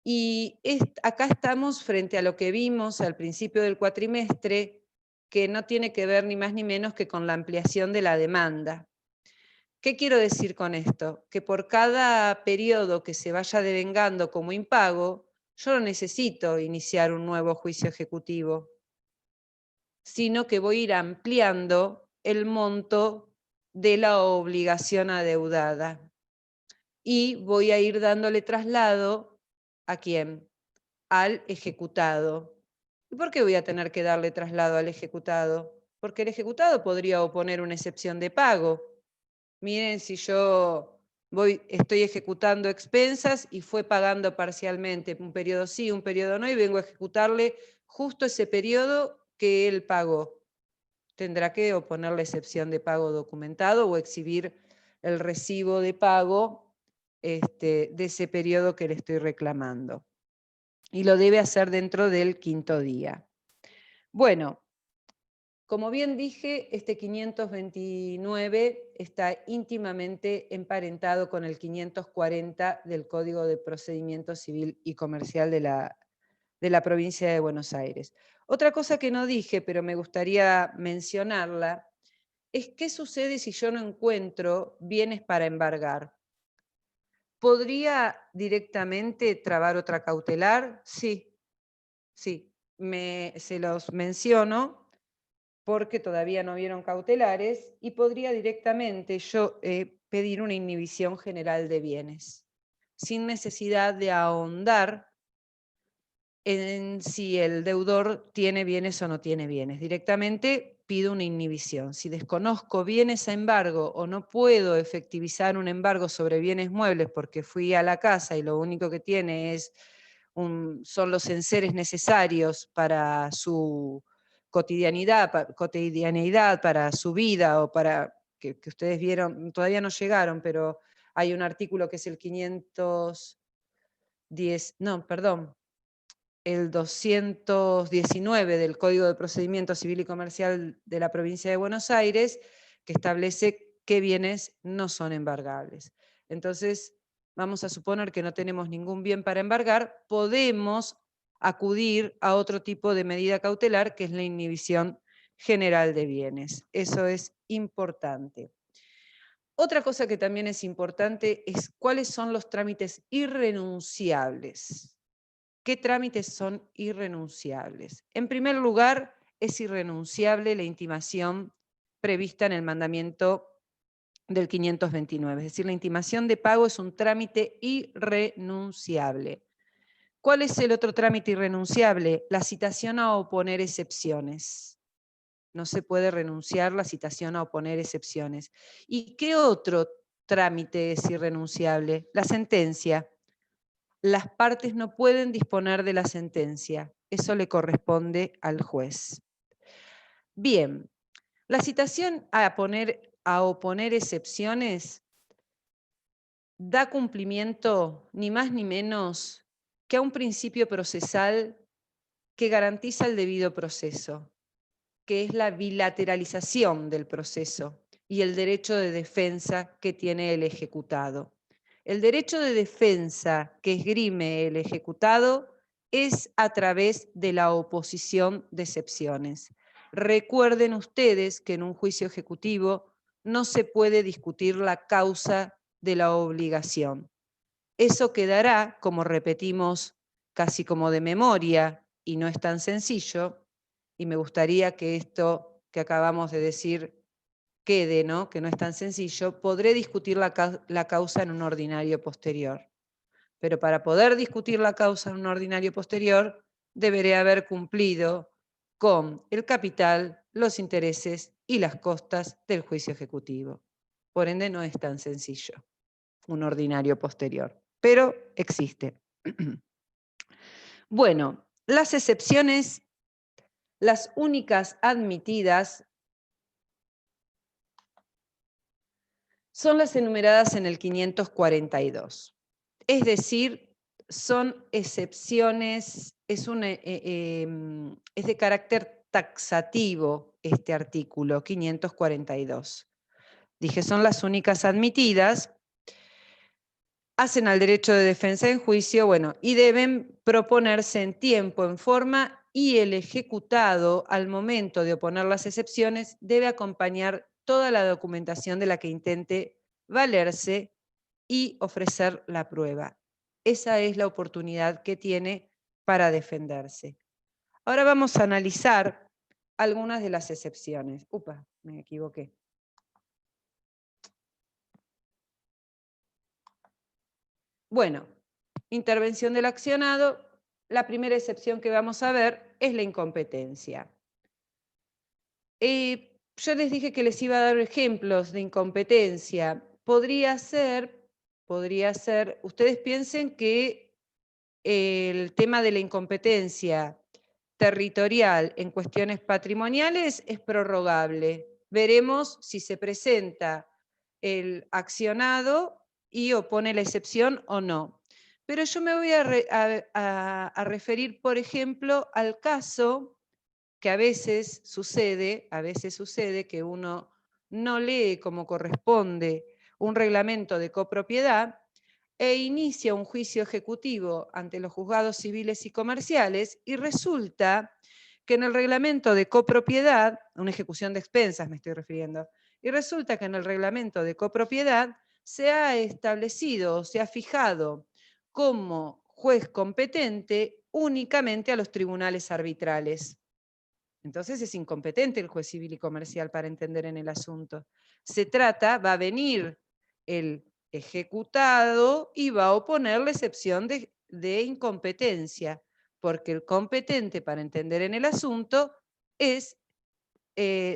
S1: Y acá estamos frente a lo que vimos al principio del cuatrimestre, que no tiene que ver ni más ni menos que con la ampliación de la demanda. ¿Qué quiero decir con esto? Que por cada periodo que se vaya devengando como impago, yo no necesito iniciar un nuevo juicio ejecutivo, sino que voy a ir ampliando el monto de la obligación adeudada. Y voy a ir dándole traslado ¿A quién? Al ejecutado. ¿Y por qué voy a tener que darle traslado al ejecutado? Porque el ejecutado podría oponer una excepción de pago. Miren, si yo estoy ejecutando expensas y fue pagando parcialmente, un periodo sí, un periodo no, y vengo a ejecutarle justo ese periodo que él pagó. Tendrá que oponer la excepción de pago documentado o exhibir el recibo de pago de ese periodo que le estoy reclamando. Y lo debe hacer dentro del 5.º día. Bueno, como bien dije, este 529 está íntimamente emparentado con el 540 del Código de Procedimiento Civil y Comercial de la provincia de Buenos Aires. Otra cosa que no dije, pero me gustaría mencionarla, es qué sucede si yo no encuentro bienes para embargar. ¿Podría directamente trabar otra cautelar? Sí, sí. Se los menciono porque todavía no vieron cautelares, y podría directamente yo pedir una inhibición general de bienes, sin necesidad de ahondar en si el deudor tiene bienes o no tiene bienes. Directamente pido una inhibición. Si desconozco bienes a embargo o no puedo efectivizar un embargo sobre bienes muebles porque fui a la casa y lo único que tiene son los enseres necesarios para su cotidianidad, para su vida, o para que ustedes vieron, todavía no llegaron, pero hay un artículo que es el 219 del Código de Procedimiento Civil y Comercial de la provincia de Buenos Aires, que establece qué bienes no son embargables. Entonces, vamos a suponer que no tenemos ningún bien para embargar, podemos acudir a otro tipo de medida cautelar, que es la inhibición general de bienes. Eso es importante. Otra cosa que también es importante es cuáles son los trámites irrenunciables. ¿Qué trámites son irrenunciables? En primer lugar, es irrenunciable la intimación prevista en el mandamiento del 529, es decir, la intimación de pago es un trámite irrenunciable. ¿Cuál es el otro trámite irrenunciable? La citación a oponer excepciones. No se puede renunciar la citación a oponer excepciones. ¿Y qué otro trámite es irrenunciable? La sentencia. Las partes no pueden disponer de la sentencia. Eso le corresponde al juez. Bien, la citación a oponer excepciones da cumplimiento ni más ni menos que a un principio procesal que garantiza el debido proceso, que es la bilateralización del proceso y el derecho de defensa que tiene el ejecutado. El derecho de defensa que esgrime el ejecutado es a través de la oposición de excepciones. Recuerden ustedes que en un juicio ejecutivo no se puede discutir la causa de la obligación. Eso quedará, como repetimos casi como de memoria, y no es tan sencillo, y me gustaría que esto que acabamos de decir quede, ¿no? Que no es tan sencillo, podré discutir la causa en un ordinario posterior. Pero para poder discutir la causa en un ordinario posterior, deberé haber cumplido con el capital, los intereses y las costas del juicio ejecutivo. Por ende, no es tan sencillo un ordinario posterior, pero existe. Bueno, las excepciones, las únicas admitidas, son las enumeradas en el 542. Es decir, son excepciones, es de carácter taxativo este artículo 542. Dije, son las únicas admitidas, hacen al derecho de defensa en juicio, bueno, y deben proponerse en tiempo, en forma, y el ejecutado, al momento de oponer las excepciones, debe acompañar toda la documentación de la que intente valerse y ofrecer la prueba. Esa es la oportunidad que tiene para defenderse. Ahora vamos a analizar algunas de las excepciones. Upa, me equivoqué. Bueno, intervención del accionado, la primera excepción que vamos a ver es la incompetencia. Yo les dije que les iba a dar ejemplos de incompetencia. Podría ser, ustedes piensen que el tema de la incompetencia territorial en cuestiones patrimoniales es prorrogable. Veremos si se presenta el accionado y opone la excepción o no. Pero yo me voy a referir, por ejemplo, al caso que a veces sucede que uno no lee como corresponde un reglamento de copropiedad e inicia un juicio ejecutivo ante los juzgados civiles y comerciales y resulta que en el reglamento de copropiedad, una ejecución de expensas me estoy refiriendo, y resulta que en el reglamento de copropiedad se ha establecido, se ha fijado como juez competente únicamente a los tribunales arbitrales. Entonces es incompetente el juez civil y comercial para entender en el asunto. Va a venir el ejecutado y va a oponer la excepción de incompetencia, porque el competente para entender en el asunto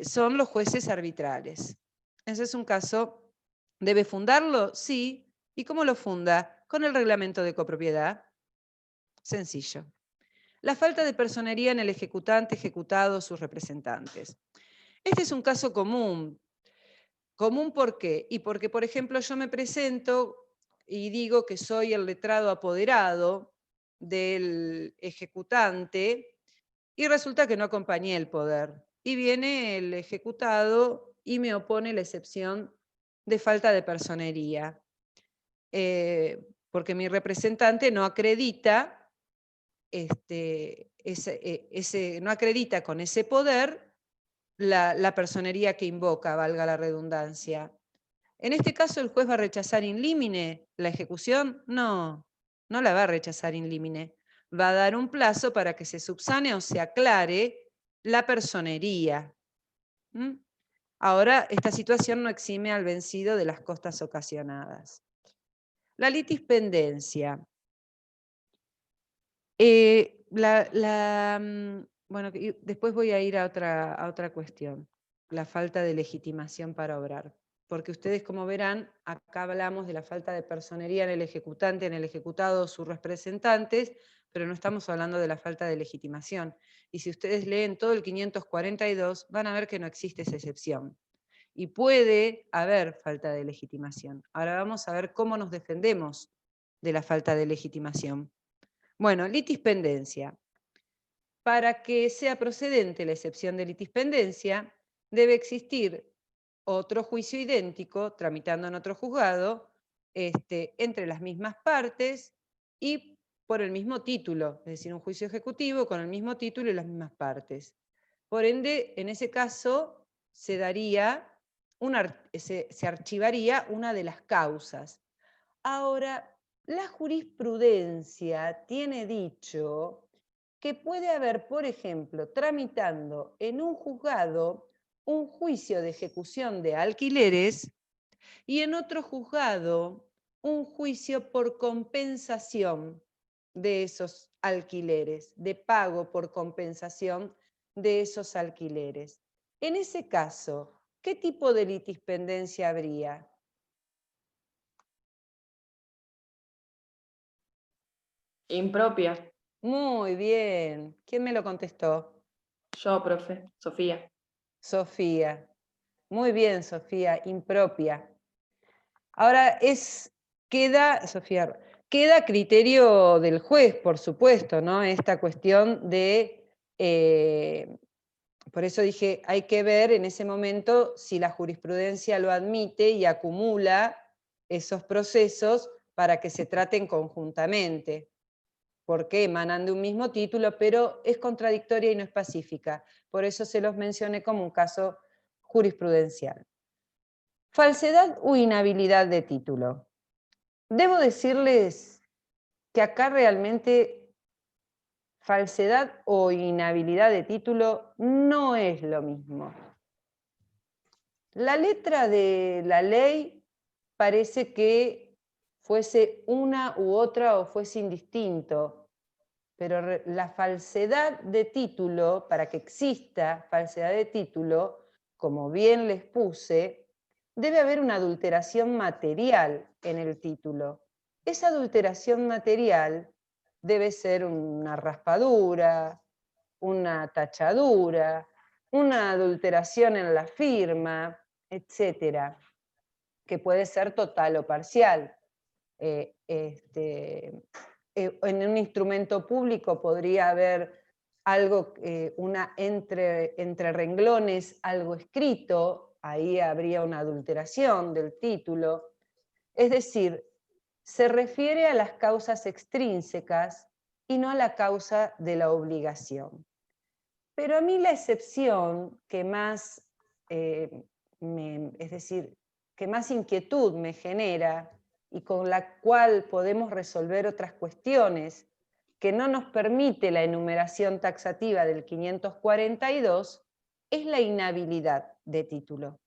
S1: son los jueces arbitrales. Ese es un caso, ¿debe fundarlo? Sí. ¿Y cómo lo funda? Con el reglamento de copropiedad. Sencillo. La falta de personería en el ejecutante, ejecutado, sus representantes. Este es un caso común. ¿Común por qué? Y porque, por ejemplo, yo me presento y digo que soy el letrado apoderado del ejecutante y resulta que no acompañé el poder. Y viene el ejecutado y me opone la excepción de falta de personería. Porque mi representante no acredita no acredita con ese poder la personería que invoca, valga la redundancia. En este caso, ¿el juez va a rechazar in limine la ejecución? No, no la va a rechazar in limine. Va a dar un plazo para que se subsane o se aclare la personería. Ahora, esta situación no exime al vencido de las costas ocasionadas. La litispendencia. Bueno, después voy a ir a otra cuestión, la falta de legitimación para obrar. Porque ustedes, como verán, acá hablamos de la falta de personería en el ejecutante, en el ejecutado, sus representantes, pero no estamos hablando de la falta de legitimación. Y si ustedes leen todo el 542, van a ver que no existe esa excepción. Y puede haber falta de legitimación. Ahora vamos a ver cómo nos defendemos de la falta de legitimación. Bueno, litispendencia. Para que sea procedente la excepción de litispendencia, debe existir otro juicio idéntico, tramitando en otro juzgado, entre las mismas partes y por el mismo título, es decir, un juicio ejecutivo con el mismo título y las mismas partes. Por ende, en ese caso, se archivaría una de las causas. Ahora, la jurisprudencia tiene dicho que puede haber, por ejemplo, tramitando en un juzgado un juicio de ejecución de alquileres y en otro juzgado un juicio por compensación de esos alquileres, de pago por compensación de esos alquileres. En ese caso, ¿qué tipo de litispendencia habría?
S8: Impropia.
S1: Muy bien. ¿Quién me lo contestó?
S8: Yo, profe. Sofía.
S1: Sofía. Muy bien, Sofía. Impropia. Ahora queda a criterio del juez, por supuesto, ¿no? Esta cuestión de, por eso dije, hay que ver en ese momento si la jurisprudencia lo admite y acumula esos procesos para que se traten conjuntamente, porque emanan de un mismo título, pero es contradictoria y no es pacífica. Por eso se los mencioné como un caso jurisprudencial. Falsedad o inhabilidad de título. Debo decirles que acá realmente falsedad o inhabilidad de título no es lo mismo. La letra de la ley parece que fuese una u otra o fuese indistinto, pero la falsedad de título, para que exista falsedad de título, como bien les puse, debe haber una adulteración material en el título. Esa adulteración material debe ser una raspadura, una tachadura, una adulteración en la firma, etcétera, que puede ser total o parcial. En un instrumento público podría haber algo, entre renglones, algo escrito, ahí habría una adulteración del título. Es decir, se refiere a las causas extrínsecas y no a la causa de la obligación. Pero a mí la excepción que más, es decir, que más inquietud me genera y con la cual podemos resolver otras cuestiones que no nos permite la enumeración taxativa del 542, es la inhabilidad de título.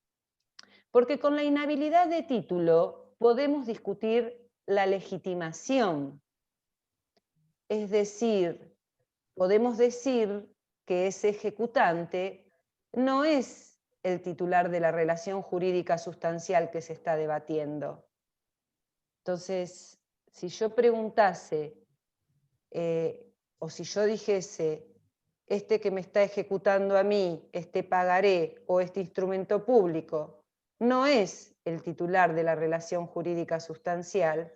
S1: Porque con la inhabilidad de título podemos discutir la legitimación. Es decir, podemos decir que ese ejecutante no es el titular de la relación jurídica sustancial que se está debatiendo. Entonces, si yo preguntase, o si yo dijese, este que me está ejecutando a mí, este pagaré o este instrumento público, no es el titular de la relación jurídica sustancial,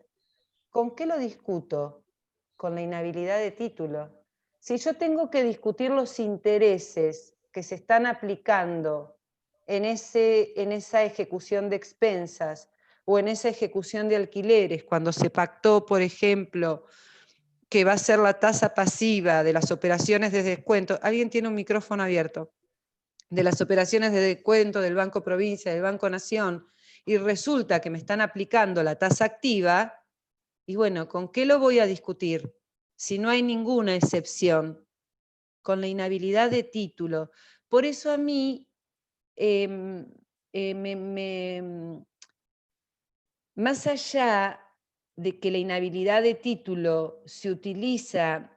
S1: ¿con qué lo discuto? Con la inhabilidad de título. Si yo tengo que discutir los intereses que se están aplicando en esa ejecución de expensas o en esa ejecución de alquileres, cuando se pactó, por ejemplo, que va a ser la tasa pasiva de las operaciones de descuento. ¿Alguien tiene un micrófono abierto? De las operaciones de descuento del Banco Provincia, del Banco Nación, y resulta que me están aplicando la tasa activa, y bueno, ¿con qué lo voy a discutir? Si no hay ninguna excepción, con la inhabilidad de título. Por eso a mí, más allá de que la inhabilidad de título se utiliza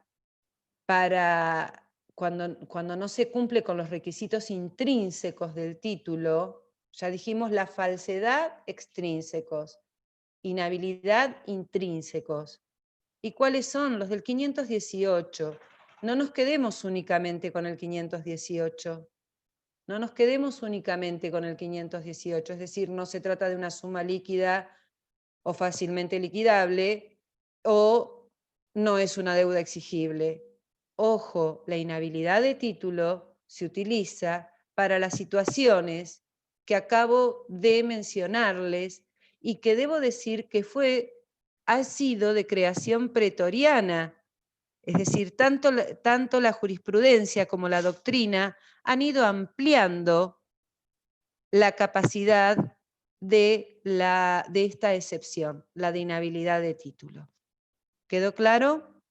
S1: para cuando no se cumple con los requisitos intrínsecos del título, ya dijimos la falsedad extrínsecos, inhabilidad intrínsecos. ¿Y cuáles son? Los del 518. No nos quedemos únicamente con el 518. No nos quedemos únicamente con el 518, es decir, no se trata de una suma líquida o fácilmente liquidable, o no es una deuda exigible. Ojo, la inhabilidad de título se utiliza para las situaciones que acabo de mencionarles y que debo decir que ha sido de creación pretoriana. Es decir, tanto la jurisprudencia como la doctrina han ido ampliando la capacidad de esta excepción, la de inhabilidad de título. ¿Quedó claro?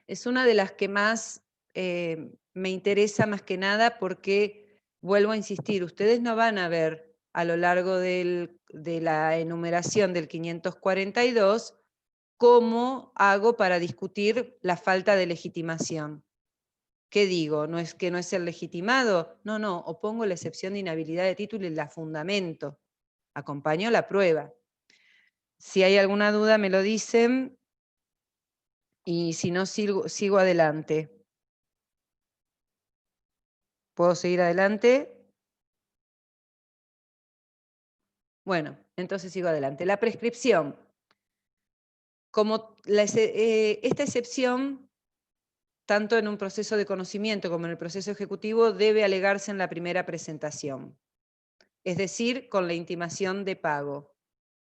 S1: Es una de las que más me interesa más que nada porque, vuelvo a insistir, ustedes no van a ver a lo largo de la enumeración del 542 cómo hago para discutir la falta de legitimación. ¿Qué digo? ¿No es que no es el legitimado? No, no, opongo la excepción de inhabilidad de título y la fundamento. Acompaño la prueba. Si hay alguna duda me lo dicen y si no sigo adelante. ¿Puedo seguir adelante? Bueno, entonces sigo adelante. La prescripción. Como esta excepción, tanto en un proceso de conocimiento como en el proceso ejecutivo, debe alegarse en la primera presentación. Es decir, con la intimación de pago.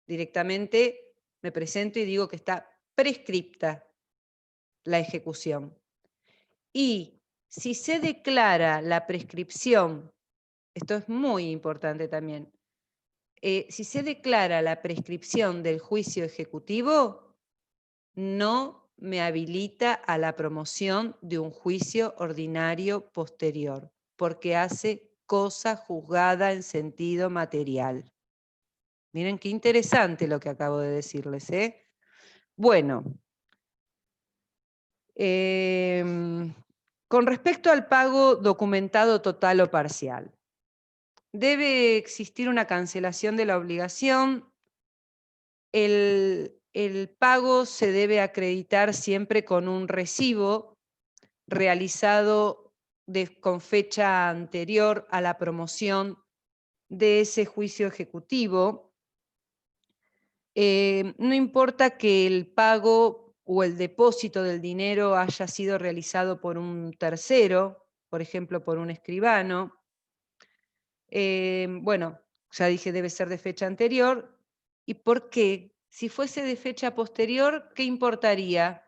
S1: Directamente me presento y digo que está prescripta la ejecución. Y si se declara la prescripción, esto es muy importante también, si se declara la prescripción del juicio ejecutivo, no me habilita a la promoción de un juicio ordinario posterior, porque hace cosa juzgada en sentido material. Miren qué interesante lo que acabo de decirles, ¿eh? Bueno, con respecto al pago documentado total o parcial, debe existir una cancelación de la obligación. El pago se debe acreditar siempre con un recibo realizado con fecha anterior a la promoción de ese juicio ejecutivo. No importa que el pago o el depósito del dinero haya sido realizado por un tercero, por ejemplo, por un escribano. Bueno, ya dije, debe ser de fecha anterior. ¿Y por qué? Si fuese de fecha posterior, ¿qué importaría?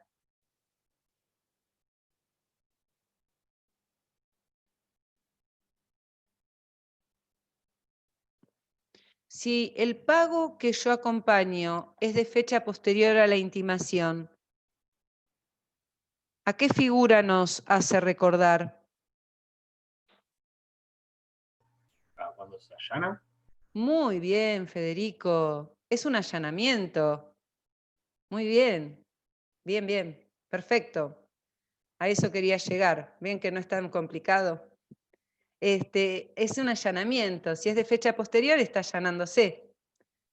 S1: Si el pago que yo acompaño es de fecha posterior a la intimación, ¿a qué figura nos hace recordar?
S9: Cuando se allana.
S1: Muy bien, Federico. Es un allanamiento. Muy bien. Bien, bien. Perfecto. A eso quería llegar. Bien que no es tan complicado. Es un allanamiento. Si es de fecha posterior, está allanándose.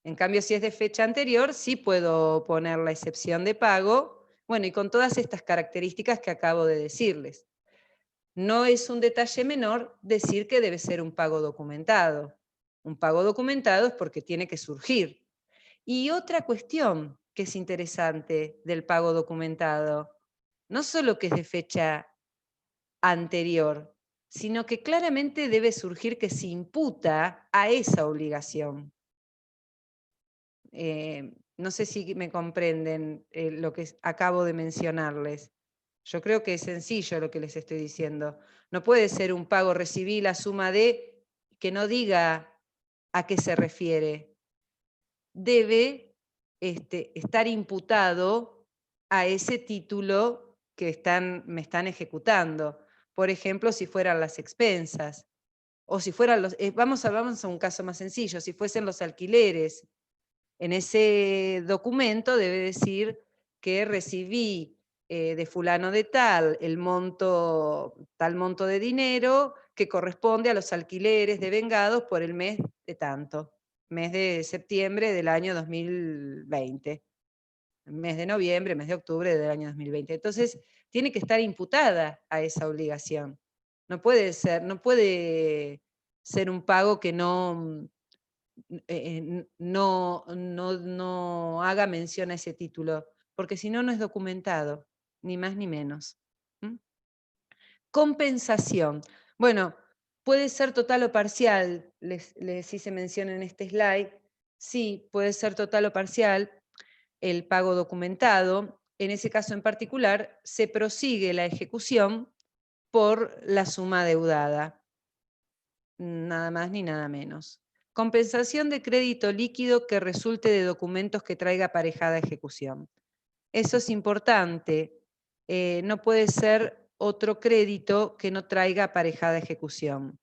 S1: En cambio, si es de fecha anterior, sí puedo poner la excepción de pago. Bueno, y con todas estas características que acabo de decirles. No es un detalle menor decir que debe ser un pago documentado. Un pago documentado es porque tiene que surgir. Y otra cuestión que es interesante del pago documentado, no solo que es de fecha anterior, sino que claramente debe surgir que se imputa a esa obligación. No sé si me comprenden lo que acabo de mencionarles. Yo creo que es sencillo lo que les estoy diciendo. No puede ser un pago, recibí la suma de, que no diga a qué se refiere. Debe estar imputado a ese título que me están ejecutando. Por ejemplo, si fueran las expensas. O si fueran los... vamos a un caso más sencillo. Si fuesen los alquileres. En ese documento debe decir que recibí de fulano de tal tal monto de dinero que corresponde a los alquileres devengados por el mes de tanto, mes de septiembre del año 2020, mes de noviembre, mes de octubre del año 2020. Entonces, tiene que estar imputada a esa obligación. No puede ser un pago que no haga mención a ese título, porque si no, no es documentado, ni más ni menos. Compensación. Bueno, puede ser total o parcial, les hice mención en este slide. Sí, puede ser total o parcial el pago documentado. En ese caso en particular, se prosigue la ejecución por la suma deudada. Nada más ni nada menos. Compensación de crédito líquido que resulte de documentos que traiga aparejada ejecución. Eso es importante. No puede ser otro crédito que no traiga aparejada ejecución.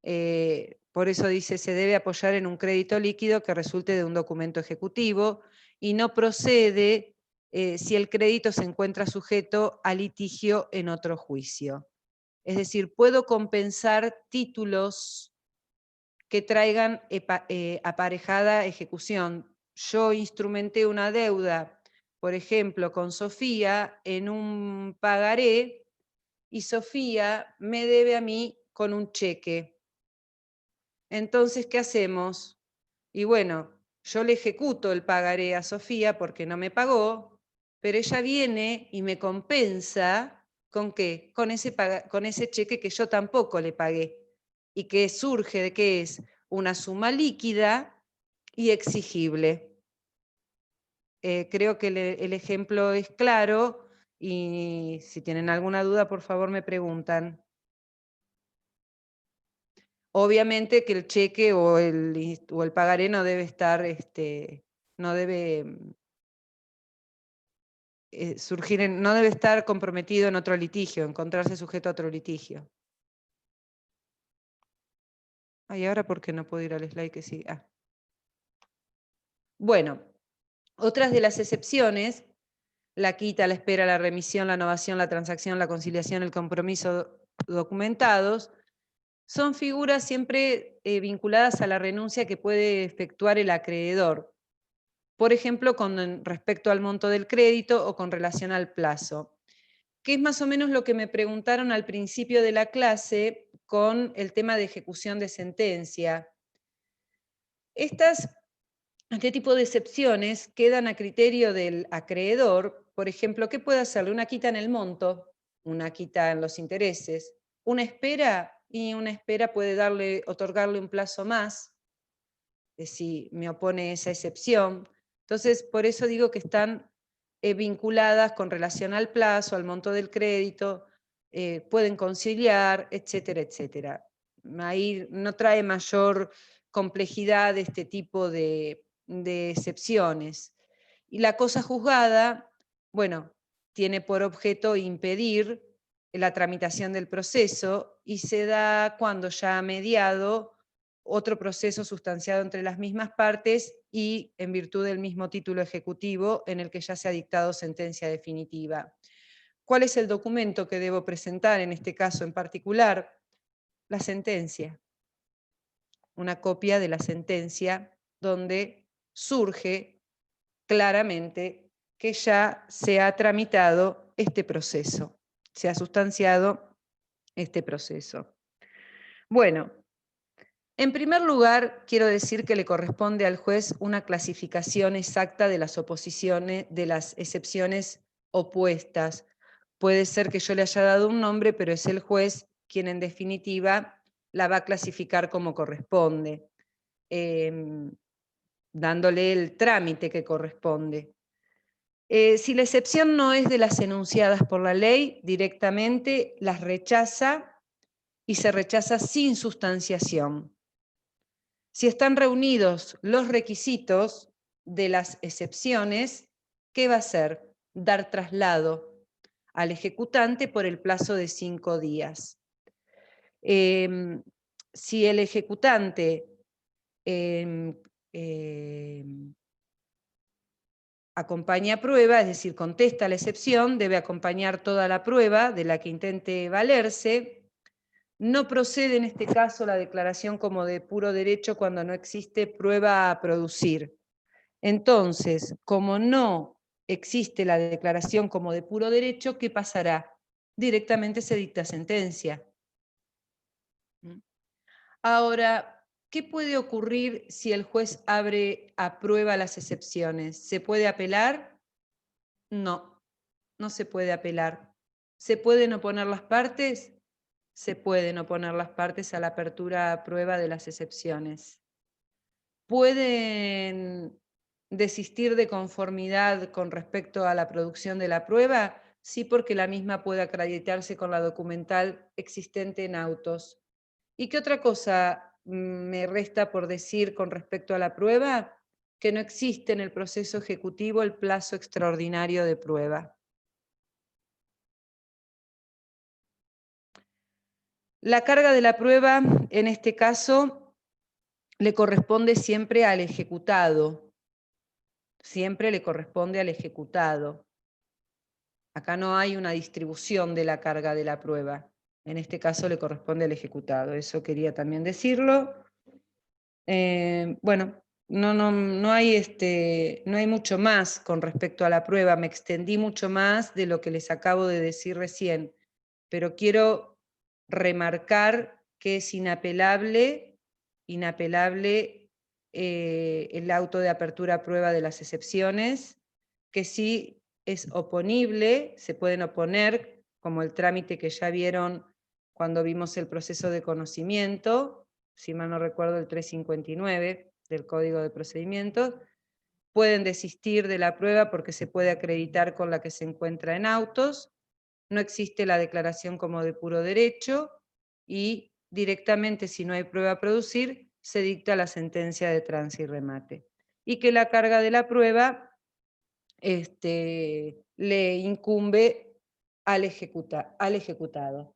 S1: Por eso dice, se debe apoyar en un crédito líquido que resulte de un documento ejecutivo y no procede si el crédito se encuentra sujeto a litigio en otro juicio. Es decir, puedo compensar títulos que traigan aparejada ejecución. Yo instrumenté una deuda, por ejemplo, con Sofía en un pagaré y Sofía me debe a mí con un cheque. Entonces, ¿qué hacemos? Y bueno, yo le ejecuto el pagaré a Sofía porque no me pagó, pero ella viene y me compensa ¿con qué? Con ese cheque que yo tampoco le pagué y que surge de que es una suma líquida y exigible. Creo que el ejemplo es claro y si tienen alguna duda, por favor me preguntan. Obviamente que el cheque o el pagaré no debe estar, no debe no debe estar comprometido en otro litigio, encontrarse sujeto a otro litigio. Ay, ahora ¿por qué no puedo ir al slide que sigue? Bueno, otras de las excepciones, la quita, la espera, la remisión, la novación, la transacción, la conciliación, el compromiso documentados, son figuras siempre vinculadas a la renuncia que puede efectuar el acreedor. Por ejemplo, con respecto al monto del crédito o con relación al plazo, que es más o menos lo que me preguntaron al principio de la clase con el tema de ejecución de sentencia. Este tipo de excepciones quedan a criterio del acreedor. Por ejemplo, ¿qué puede hacerle? Una quita en el monto, una quita en los intereses, una espera, y una espera puede otorgarle un plazo más, si me opone esa excepción. Entonces, por eso digo que están vinculadas con relación al plazo, al monto del crédito, pueden conciliar, etcétera, etcétera. Ahí no trae mayor complejidad este tipo de excepciones. Y la cosa juzgada, bueno, tiene por objeto impedir la tramitación del proceso y se da cuando ya ha mediado otro proceso sustanciado entre las mismas partes y en virtud del mismo título ejecutivo en el que ya se ha dictado sentencia definitiva. ¿Cuál es el documento que debo presentar en este caso en particular? La sentencia. Una copia de la sentencia donde surge claramente que ya se ha tramitado este proceso, se ha sustanciado este proceso. Bueno, en primer lugar, quiero decir que le corresponde al juez una clasificación exacta de las oposiciones, de las excepciones opuestas. Puede ser que yo le haya dado un nombre, pero es el juez quien en definitiva la va a clasificar como corresponde, dándole el trámite que corresponde. Si la excepción no es de las enunciadas por la ley, directamente las rechaza y se rechaza sin sustanciación. Si están reunidos los requisitos de las excepciones, ¿qué va a hacer? Dar traslado al ejecutante por el plazo de 5 días. Si el ejecutante acompaña prueba, es decir, contesta la excepción, debe acompañar toda la prueba de la que intente valerse. No procede en este caso la declaración como de puro derecho cuando no existe prueba a producir. Entonces, como no existe la declaración como de puro derecho, ¿qué pasará? Directamente se dicta sentencia. Ahora, ¿qué puede ocurrir si el juez aprueba las excepciones? ¿Se puede apelar? No, no se puede apelar. ¿Se pueden oponer las partes? Se pueden oponer las partes a la apertura a prueba de las excepciones. ¿Pueden desistir de conformidad con respecto a la producción de la prueba? Sí, porque la misma puede acreditarse con la documental existente en autos. ¿Y qué otra cosa me resta por decir con respecto a la prueba? Que no existe en el proceso ejecutivo el plazo extraordinario de prueba. La carga de la prueba, en este caso, le corresponde siempre al ejecutado. Siempre le corresponde al ejecutado. Acá no hay una distribución de la carga de la prueba. En este caso le corresponde al ejecutado. Eso quería también decirlo. Bueno, no hay mucho más con respecto a la prueba. Me extendí mucho más de lo que les acabo de decir recién. Pero quiero remarcar que es inapelable el auto de apertura a prueba de las excepciones, que sí es oponible, se pueden oponer, como el trámite que ya vieron cuando vimos el proceso de conocimiento, si mal no recuerdo el 359 del Código de Procedimientos, pueden desistir de la prueba porque se puede acreditar con la que se encuentra en autos, no existe la declaración como de puro derecho y directamente, si no hay prueba a producir, se dicta la sentencia de trance y remate. Y que la carga de la prueba le incumbe al ejecutado.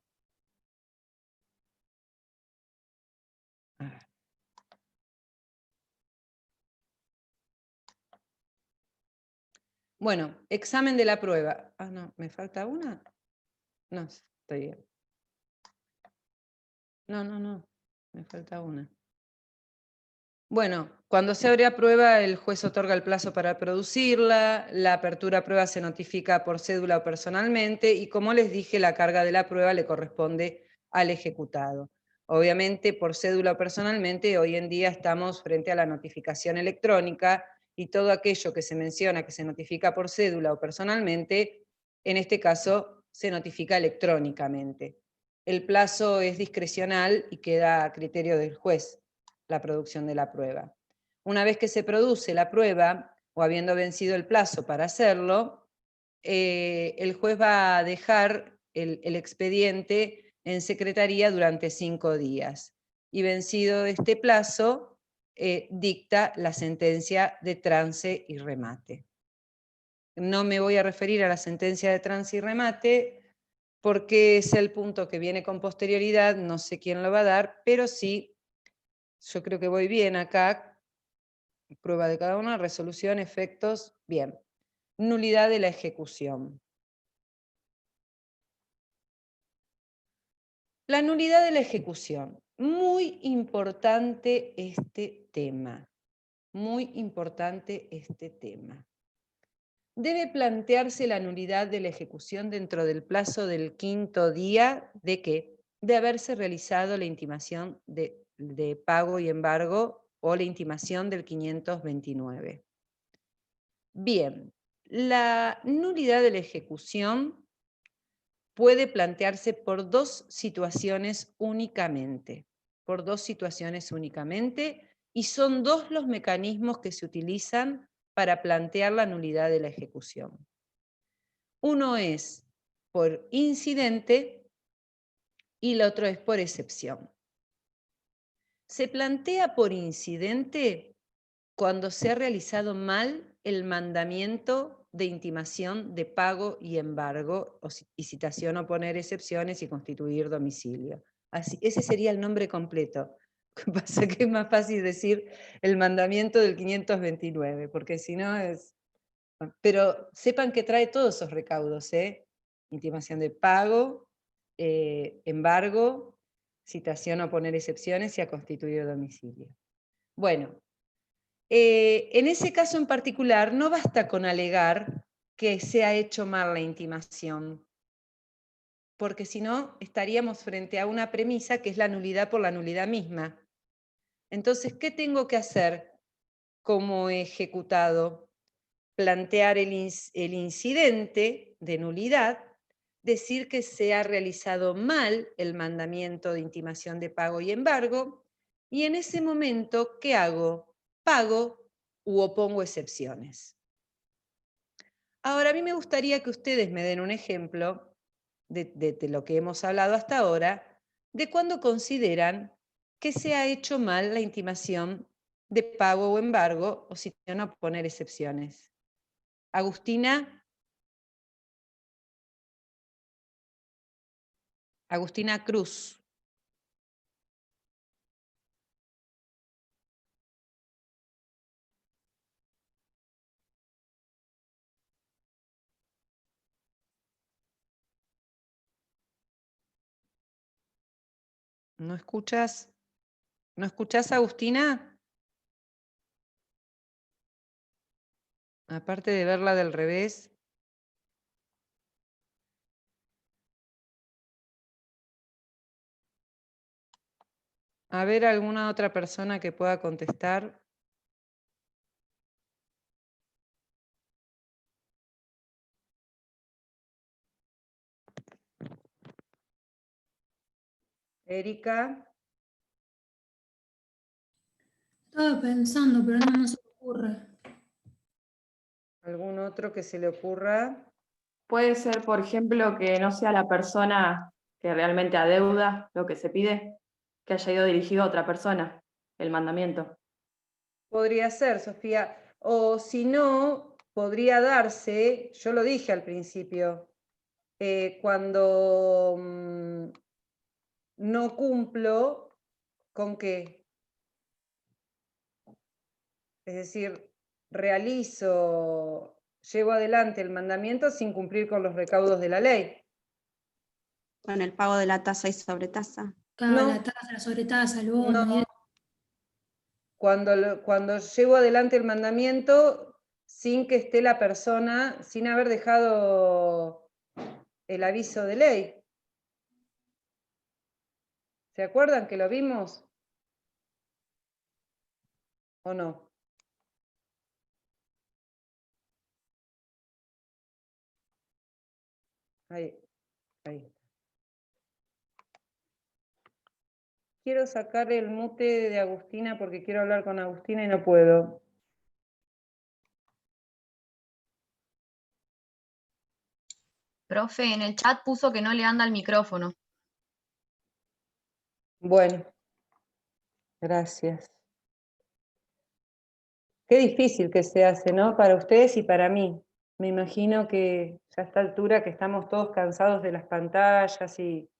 S1: Bueno, examen de la prueba. Ah, no, ¿me falta una? No, estoy bien. No, me falta una. Bueno, cuando se abre a prueba, el juez otorga el plazo para producirla, la apertura a prueba se notifica por cédula o personalmente, y como les dije, la carga de la prueba le corresponde al ejecutado. Obviamente, por cédula o personalmente, hoy en día estamos frente a la notificación electrónica, y todo aquello que se menciona que se notifica por cédula o personalmente, en este caso, se notifica electrónicamente. El plazo es discrecional y queda a criterio del juez la producción de la prueba. Una vez que se produce la prueba, o habiendo vencido el plazo para hacerlo, el juez va a dejar el expediente en secretaría durante 5 días. Y vencido este plazo, dicta la sentencia de trance y remate. No me voy a referir a la sentencia de trance y remate, porque es el punto que viene con posterioridad, no sé quién lo va a dar, pero sí, yo creo que voy bien acá. Prueba de cada una, resolución, efectos, bien. Nulidad de la ejecución. La nulidad de la ejecución. Muy importante este tema. Muy importante este tema. Debe plantearse la nulidad de la ejecución dentro del plazo del 5º día ¿de qué? De haberse realizado la intimación de pago y embargo o la intimación del 529. Bien, la nulidad de la ejecución puede plantearse por 2 situaciones únicamente. Por 2 situaciones únicamente, y son 2 los mecanismos que se utilizan para plantear la nulidad de la ejecución. Uno es por incidente y el otro es por excepción. Se plantea por incidente cuando se ha realizado mal el mandamiento de intimación de pago y embargo, y citación o poner excepciones y constituir domicilio. Así, ese sería el nombre completo. Lo que pasa es que es más fácil decir el mandamiento del 529, porque si no es... Pero sepan que trae todos esos recaudos, intimación de pago, embargo, citación o poner excepciones y a constituir domicilio. Bueno, en ese caso en particular, no basta con alegar que se ha hecho mal la intimación, porque si no, estaríamos frente a una premisa que es la nulidad por la nulidad misma. Entonces, ¿qué tengo que hacer como ejecutado? Plantear el incidente de nulidad, decir que se ha realizado mal el mandamiento de intimación de pago y embargo, y en ese momento, ¿qué hago? Pago u opongo excepciones. Ahora, a mí me gustaría que ustedes me den un ejemplo de lo que hemos hablado hasta ahora, de cuando consideran que se ha hecho mal la intimación de pago o embargo, o si no, poner excepciones. Agustina. Agustina Cruz. ¿No escuchas? ¿No escuchás, Agustina? Aparte de verla del revés. A ver, alguna otra persona que pueda contestar. Erika.
S4: Estaba pensando, pero no se me ocurre.
S1: ¿Algún otro que se le ocurra?
S8: Puede ser, por ejemplo, que no sea la persona que realmente adeuda lo que se pide, que haya ido dirigido a otra persona, el mandamiento.
S1: Podría ser, Sofía. O si no, podría darse, yo lo dije al principio, cuando no cumplo, ¿con qué? Es decir, realizo llevo adelante el mandamiento sin cumplir con los recaudos de la ley.
S2: Con el pago de la tasa y sobretasa.
S4: Cada
S1: No.
S4: la tasa, la sobretasa, el bono.
S1: No. Cuando llevo adelante el mandamiento sin que esté la persona, sin haber dejado el aviso de ley. ¿Se acuerdan que lo vimos? ¿O no? Ahí. Quiero sacar el mute de Agustina porque quiero hablar con Agustina y no puedo.
S10: Profe, en el chat puso que no le anda el micrófono.
S1: Bueno, gracias. Qué difícil que se hace, ¿no? Para ustedes y para mí. Me imagino que ya a esta altura que estamos todos cansados de las pantallas y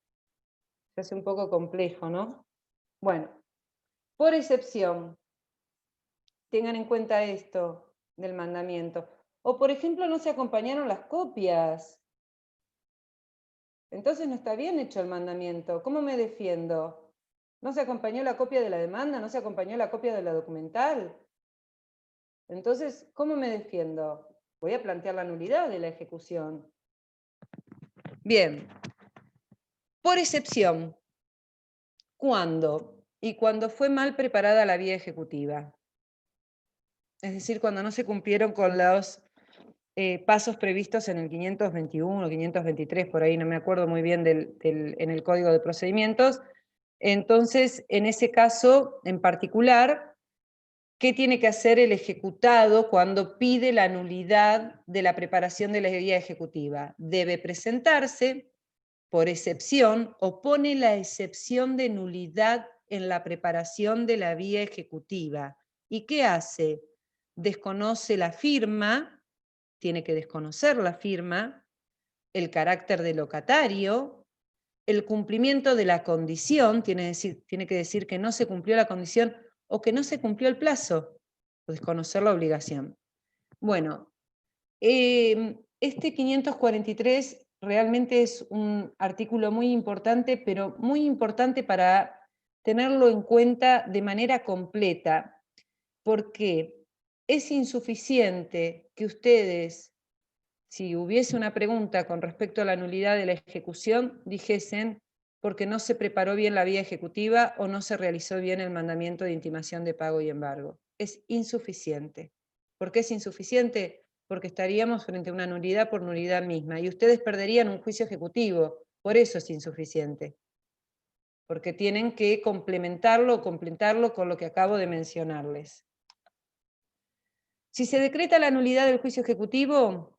S1: se hace un poco complejo, ¿no? Bueno, por excepción, tengan en cuenta esto del mandamiento. O por ejemplo, no se acompañaron las copias. Entonces no está bien hecho el mandamiento. ¿Cómo me defiendo? ¿No se acompañó la copia de la demanda? ¿No se acompañó la copia de la documental? Entonces, ¿cómo me defiendo? Voy a plantear la nulidad de la ejecución. Bien. Por excepción, ¿cuándo? Y cuando fue mal preparada la vía ejecutiva. Es decir, cuando no se cumplieron con los pasos previstos en el 521, 523, por ahí no me acuerdo muy bien en el Código de Procedimientos. Entonces, en ese caso en particular, ¿qué tiene que hacer el ejecutado cuando pide la nulidad de la preparación de la vía ejecutiva? Debe presentarse, por excepción, o pone la excepción de nulidad en la preparación de la vía ejecutiva. ¿Y qué hace? Desconoce la firma, tiene que desconocer la firma, el carácter de locatario, el cumplimiento de la condición, tiene que decir que no se cumplió la condición o que no se cumplió el plazo, o desconocer la obligación. Bueno, este 543 realmente es un artículo muy importante, pero muy importante para tenerlo en cuenta de manera completa, porque es insuficiente que ustedes, si hubiese una pregunta con respecto a la nulidad de la ejecución, dijesen porque no se preparó bien la vía ejecutiva o no se realizó bien el mandamiento de intimación de pago y embargo. Es insuficiente. ¿Por qué es insuficiente? Porque estaríamos frente a una nulidad por nulidad misma y ustedes perderían un juicio ejecutivo. Por eso es insuficiente. Porque tienen que complementarlo o completarlo con lo que acabo de mencionarles. Si se decreta la nulidad del juicio ejecutivo,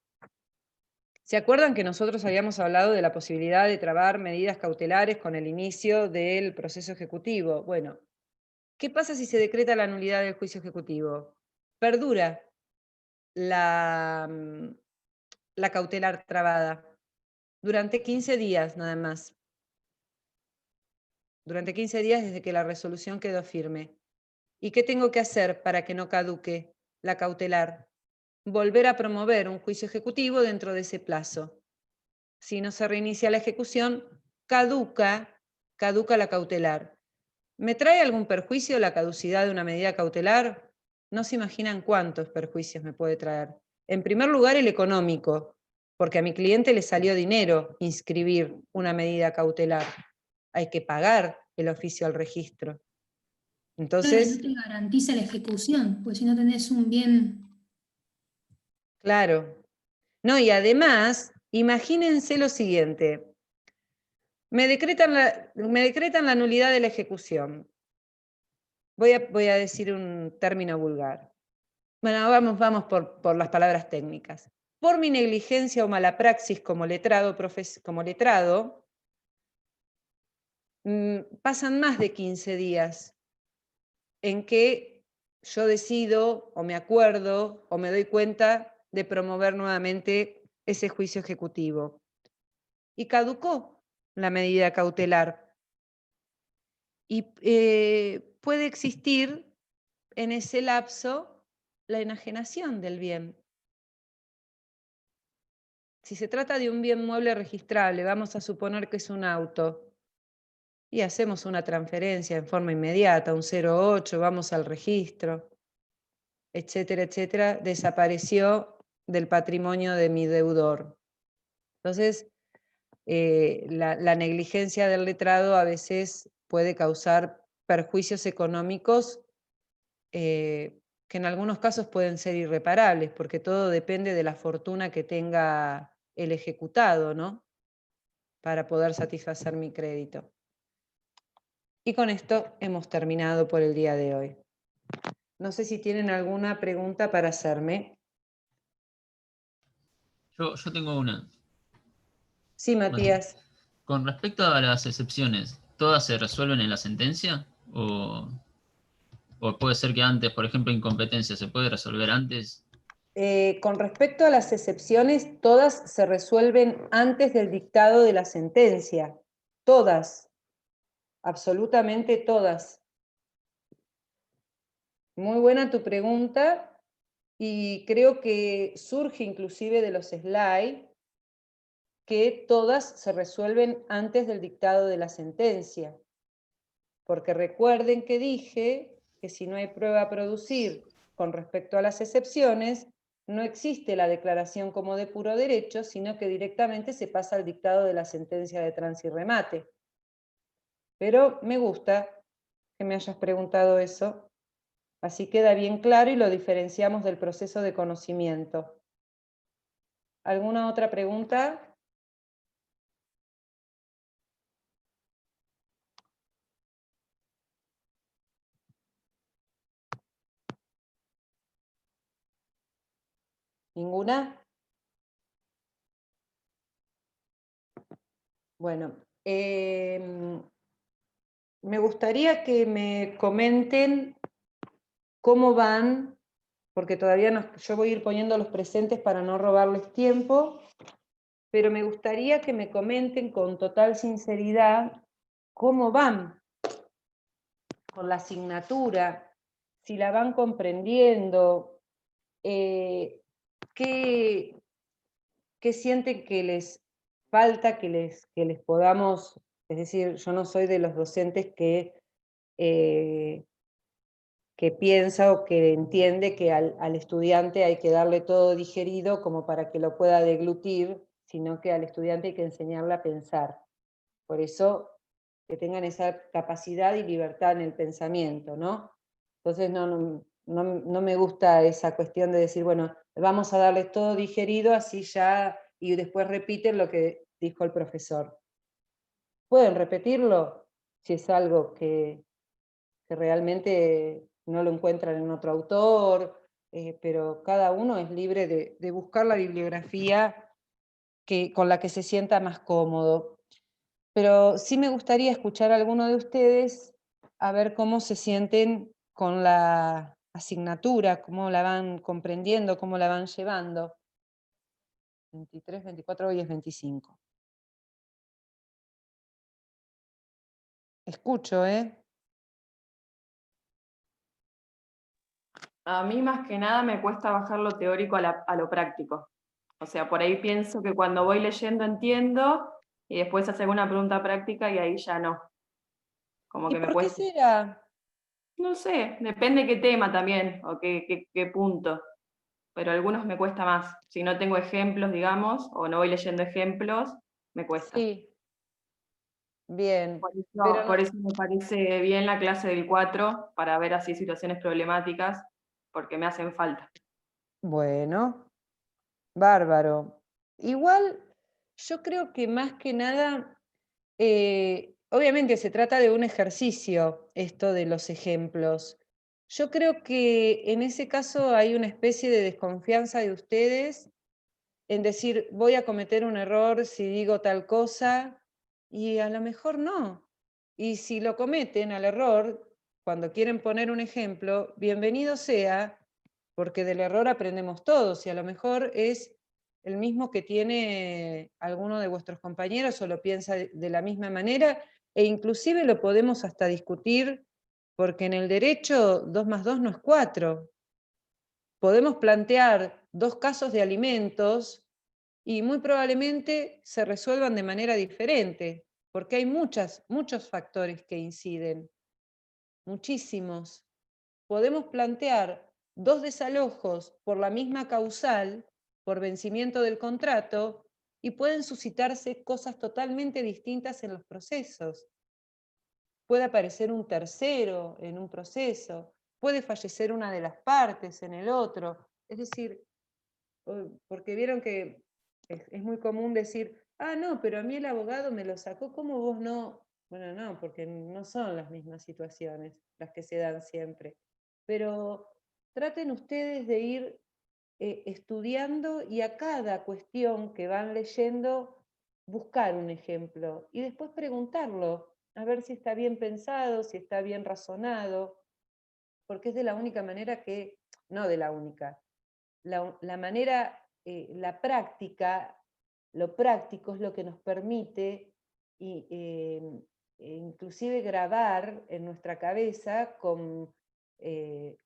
S1: ¿se acuerdan que nosotros habíamos hablado de la posibilidad de trabar medidas cautelares con el inicio del proceso ejecutivo? Bueno, ¿qué pasa si se decreta la nulidad del juicio ejecutivo? Perdura la cautelar trabada durante 15 días nada más. Durante 15 días desde que la resolución quedó firme. ¿Y qué tengo que hacer para que no caduque la cautelar? Volver a promover un juicio ejecutivo dentro de ese plazo. Si no se reinicia la ejecución, caduca la cautelar. ¿Me trae algún perjuicio la caducidad de una medida cautelar? No se imaginan cuántos perjuicios me puede traer. En primer lugar, el económico, porque a mi cliente le salió dinero inscribir una medida cautelar. Hay que pagar el oficio al registro. Entonces,
S4: Claro, no te garantiza la ejecución, pues si no tenés un bien.
S1: claro. No, y además, imagínense lo siguiente. Me decretan la nulidad de la ejecución. Voy a decir un término vulgar. Bueno, vamos por las palabras técnicas. Por mi negligencia o mala praxis como letrado, pasan más de 15 días en que yo decido o me acuerdo o me doy cuenta de promover nuevamente ese juicio ejecutivo. Y caducó la medida cautelar. Y puede existir en ese lapso la enajenación del bien. Si se trata de un bien mueble registrable, vamos a suponer que es un auto, y hacemos una transferencia en forma inmediata, un 08, vamos al registro, etcétera, etcétera, desapareció del patrimonio de mi deudor. Entonces, la negligencia del letrado a veces puede causar perjuicios económicos que en algunos casos pueden ser irreparables, porque todo depende de la fortuna que tenga el ejecutado, ¿no? Para poder satisfacer mi crédito. Y con esto hemos terminado por el día de hoy. No sé si tienen alguna pregunta para hacerme.
S5: Yo tengo una.
S1: Sí, Matías.
S5: Con respecto a las excepciones, ¿todas se resuelven en la sentencia? ¿O puede ser que antes, por ejemplo, incompetencia, se puede resolver antes?
S1: Con respecto a las excepciones, todas se resuelven antes del dictado de la sentencia. Todas. Absolutamente todas. Muy buena tu pregunta y creo que surge inclusive de los slides que todas se resuelven antes del dictado de la sentencia. Porque recuerden que dije que si no hay prueba a producir con respecto a las excepciones, no existe la declaración como de puro derecho, sino que directamente se pasa al dictado de la sentencia de trance y remate. Pero me gusta que me hayas preguntado eso. Así queda bien claro y lo diferenciamos del proceso de conocimiento. ¿Alguna otra pregunta? ¿Ninguna? Bueno, me gustaría que me comenten cómo van, porque todavía no, yo voy a ir poniendo los presentes para no robarles tiempo, pero me gustaría que me comenten con total sinceridad cómo van con la asignatura, si la van comprendiendo, qué sienten que les falta que les podamos, es decir, yo no soy de los docentes que piensa o que entiende que al estudiante hay que darle todo digerido como para que lo pueda deglutir, sino que al estudiante hay que enseñarle a pensar. Por eso, que tengan esa capacidad y libertad en el pensamiento, ¿no? Entonces no me gusta esa cuestión de decir, bueno, vamos a darle todo digerido, así ya, y después repiten lo que dijo el profesor. ¿Pueden repetirlo? Si es algo que realmente no lo encuentran en otro autor, pero cada uno es libre de buscar la bibliografía con la que se sienta más cómodo. Pero sí me gustaría escuchar a alguno de ustedes a ver cómo se sienten con la asignatura, cómo la van comprendiendo, cómo la van llevando. 23, 24, hoy es 25. Escucho, ¿eh?
S8: A mí más que nada me cuesta bajar lo teórico a lo práctico. O sea, por ahí pienso que cuando voy leyendo entiendo y después hacer una pregunta práctica y ahí ya no. Como
S1: ¿Y
S8: que me
S1: por qué
S8: cuesta.
S1: será?
S8: No sé, depende qué tema también o qué punto. Pero algunos me cuesta más. Si no tengo ejemplos, digamos, o no voy leyendo ejemplos, me cuesta.
S1: Sí. Bien.
S8: Por eso me parece bien la clase del 4 para ver así situaciones problemáticas, porque me hacen falta.
S1: Bueno, bárbaro. Igual, yo creo que más que nada, obviamente se trata de un ejercicio, esto de los ejemplos. Yo creo que en ese caso hay una especie de desconfianza de ustedes en decir, voy a cometer un error si digo tal cosa, y a lo mejor no. Y si lo cometen al error, cuando quieren poner un ejemplo, bienvenido sea, porque del error aprendemos todos, y a lo mejor es el mismo que tiene alguno de vuestros compañeros o lo piensa de la misma manera, e inclusive lo podemos hasta discutir, porque en el derecho 2 más 2 no es 4. Podemos plantear dos casos de alimentos y muy probablemente se resuelvan de manera diferente, porque hay muchos factores que inciden, muchísimos. Podemos plantear 2 desalojos por la misma causal, por vencimiento del contrato, y pueden suscitarse cosas totalmente distintas en los procesos. Puede aparecer un tercero en un proceso, puede fallecer una de las partes en el otro. Es decir, porque vieron que es muy común decir, ah, no, pero a mí el abogado me lo sacó, ¿cómo vos no? Bueno, no, porque no son las mismas situaciones las que se dan siempre. Pero traten ustedes de ir estudiando y a cada cuestión que van leyendo, buscar un ejemplo y después preguntarlo, a ver si está bien pensado, si está bien razonado, porque es de la única manera que, no de la única, la manera, la práctica, lo práctico es lo que nos permite inclusive grabar en nuestra cabeza con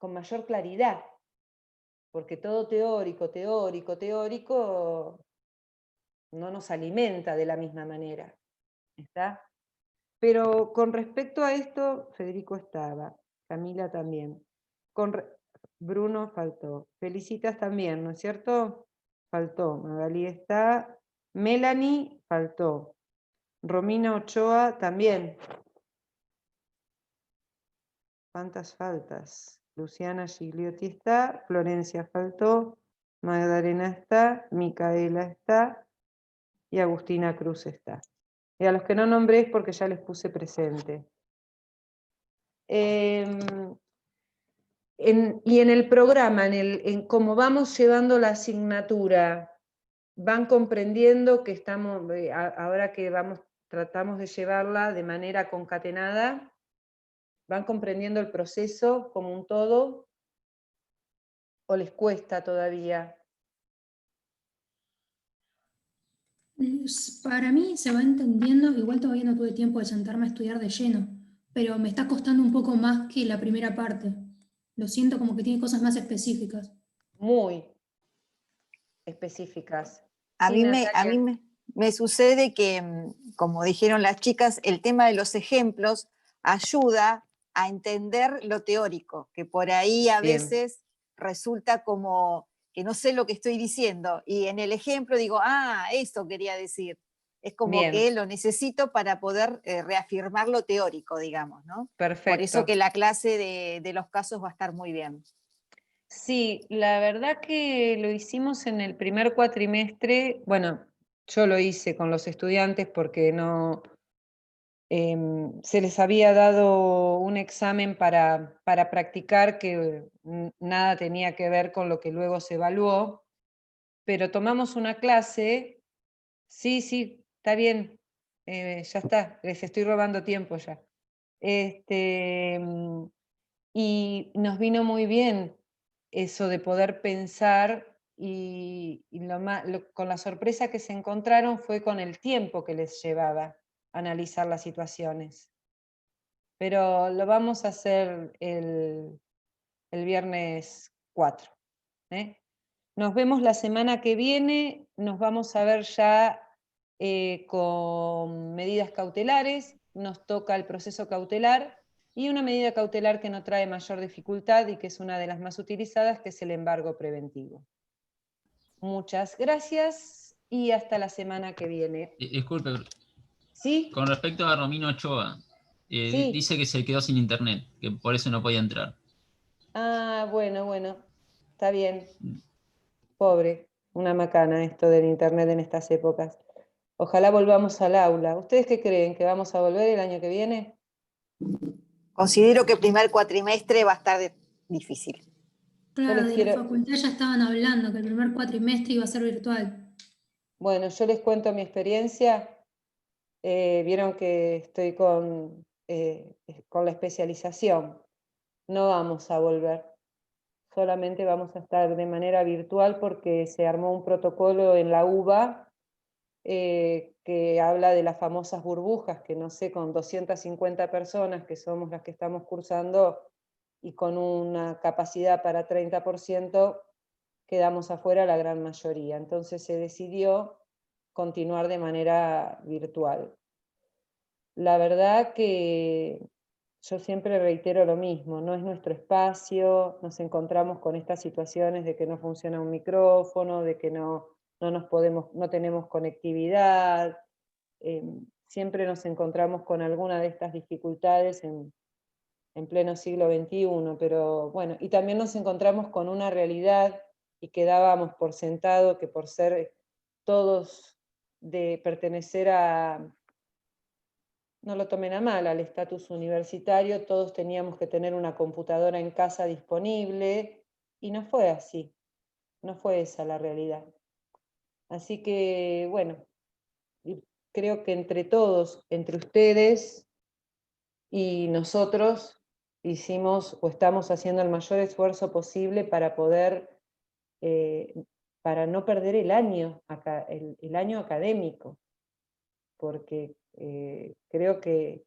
S1: mayor claridad, porque todo teórico, teórico, teórico no nos alimenta de la misma manera, ¿está? Pero con respecto a esto, Federico estaba, Camila también. Bruno faltó. Felicitas también, ¿no es cierto? Faltó. Magalí está. Melanie faltó. Romina Ochoa también. ¿Cuántas faltas? Luciana Gigliotti está. Florencia faltó. Magdalena está. Micaela está. Y Agustina Cruz está. Y a los que no nombré es porque ya les puse presente. Y en el programa, en cómo vamos llevando la asignatura, van comprendiendo que estamos, ahora que tratamos de llevarla de manera concatenada, van comprendiendo el proceso como un todo, o les cuesta todavía.
S4: Para mí se va entendiendo, igual todavía no tuve tiempo de sentarme a estudiar de lleno, pero me está costando un poco más que la primera parte. Lo siento como que tiene cosas más específicas.
S1: Muy específicas.
S11: A
S1: Sí,
S11: mí
S1: Natalia.
S11: me sucede que, como dijeron las chicas, el tema de los ejemplos ayuda a entender lo teórico, que por ahí a
S1: Bien.
S11: veces resulta como que no sé lo que estoy diciendo, y en el ejemplo digo, ah, eso quería decir. Es como
S1: Bien.
S11: que lo necesito para poder reafirmar lo teórico, digamos, ¿no?
S1: Perfecto.
S11: Por eso que la clase de los casos va a estar muy bien.
S1: Sí, la verdad que lo hicimos en el primer cuatrimestre, bueno, yo lo hice con los estudiantes porque no se les había dado un examen para practicar que nada tenía que ver con lo que luego se evaluó, pero tomamos una clase, sí, está bien, ya está, les estoy robando tiempo ya. Y nos vino muy bien eso de poder pensar y con la sorpresa que se encontraron fue con el tiempo que les llevaba analizar las situaciones. Pero lo vamos a hacer el viernes 4. Nos vemos la semana que viene, nos vamos a ver ya con medidas cautelares, nos toca el proceso cautelar y una medida cautelar que no trae mayor dificultad y que es una de las más utilizadas, que es el embargo preventivo. Muchas gracias y hasta la semana que viene.
S5: Disculpe.
S1: ¿Sí?
S5: Con respecto a Romina Ochoa,
S1: Sí.
S5: dice que se quedó sin internet, que por eso no podía entrar.
S1: Ah, bueno, está bien. Pobre, una macana esto del internet en estas épocas. Ojalá volvamos al aula. ¿Ustedes qué creen? ¿Que vamos a volver el año que viene?
S11: Considero que el primer cuatrimestre va a estar difícil.
S4: Claro, de la facultad ya estaban hablando que el primer cuatrimestre iba a ser virtual.
S1: Bueno, yo les cuento mi experiencia. Vieron que estoy con la especialización. No vamos a volver. Solamente vamos a estar de manera virtual porque se armó un protocolo en la UBA que habla de las famosas burbujas, que no sé, con 250 personas, que somos las que estamos cursando, y con una capacidad para 30%, quedamos afuera la gran mayoría. Entonces se decidió continuar de manera virtual. La verdad que yo siempre reitero lo mismo, no es nuestro espacio, nos encontramos con estas situaciones de que no funciona un micrófono, de que no tenemos conectividad, siempre nos encontramos con alguna de estas dificultades en pleno siglo XXI, pero bueno, y también nos encontramos con una realidad y que dábamos por sentado que por ser todos de pertenecer a, no lo tomen a mal, al estatus universitario, todos teníamos que tener una computadora en casa disponible, y no fue así, no fue esa la realidad. Así que, bueno, creo que entre todos, entre ustedes y nosotros, hicimos o estamos haciendo el mayor esfuerzo posible para poder, para no perder el año académico, porque creo que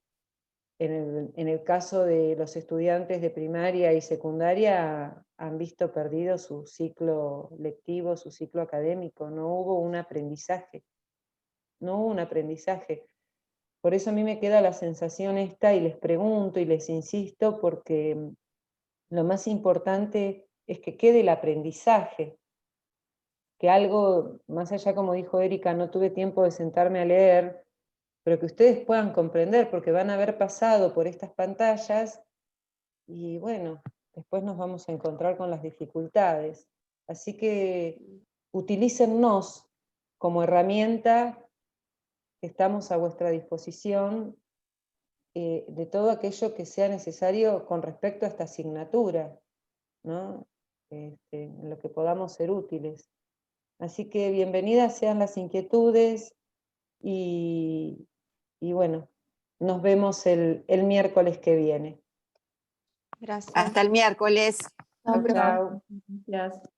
S1: en el caso de los estudiantes de primaria y secundaria han visto perdido su ciclo lectivo, su ciclo académico, no hubo un aprendizaje, no hubo un aprendizaje. Por eso a mí me queda la sensación esta, y les pregunto y les insisto, porque lo más importante es que quede el aprendizaje, que algo, más allá, como dijo Erika, no tuve tiempo de sentarme a leer, pero que ustedes puedan comprender, porque van a haber pasado por estas pantallas, y bueno, después nos vamos a encontrar con las dificultades. Así que utilícennos como herramienta, que estamos a vuestra disposición, de todo aquello que sea necesario con respecto a esta asignatura, ¿no? En lo que podamos ser útiles. Así que bienvenidas sean las inquietudes, y bueno, nos vemos el miércoles que viene.
S2: Gracias.
S11: Hasta el miércoles.
S1: Chau, chau.
S8: Gracias.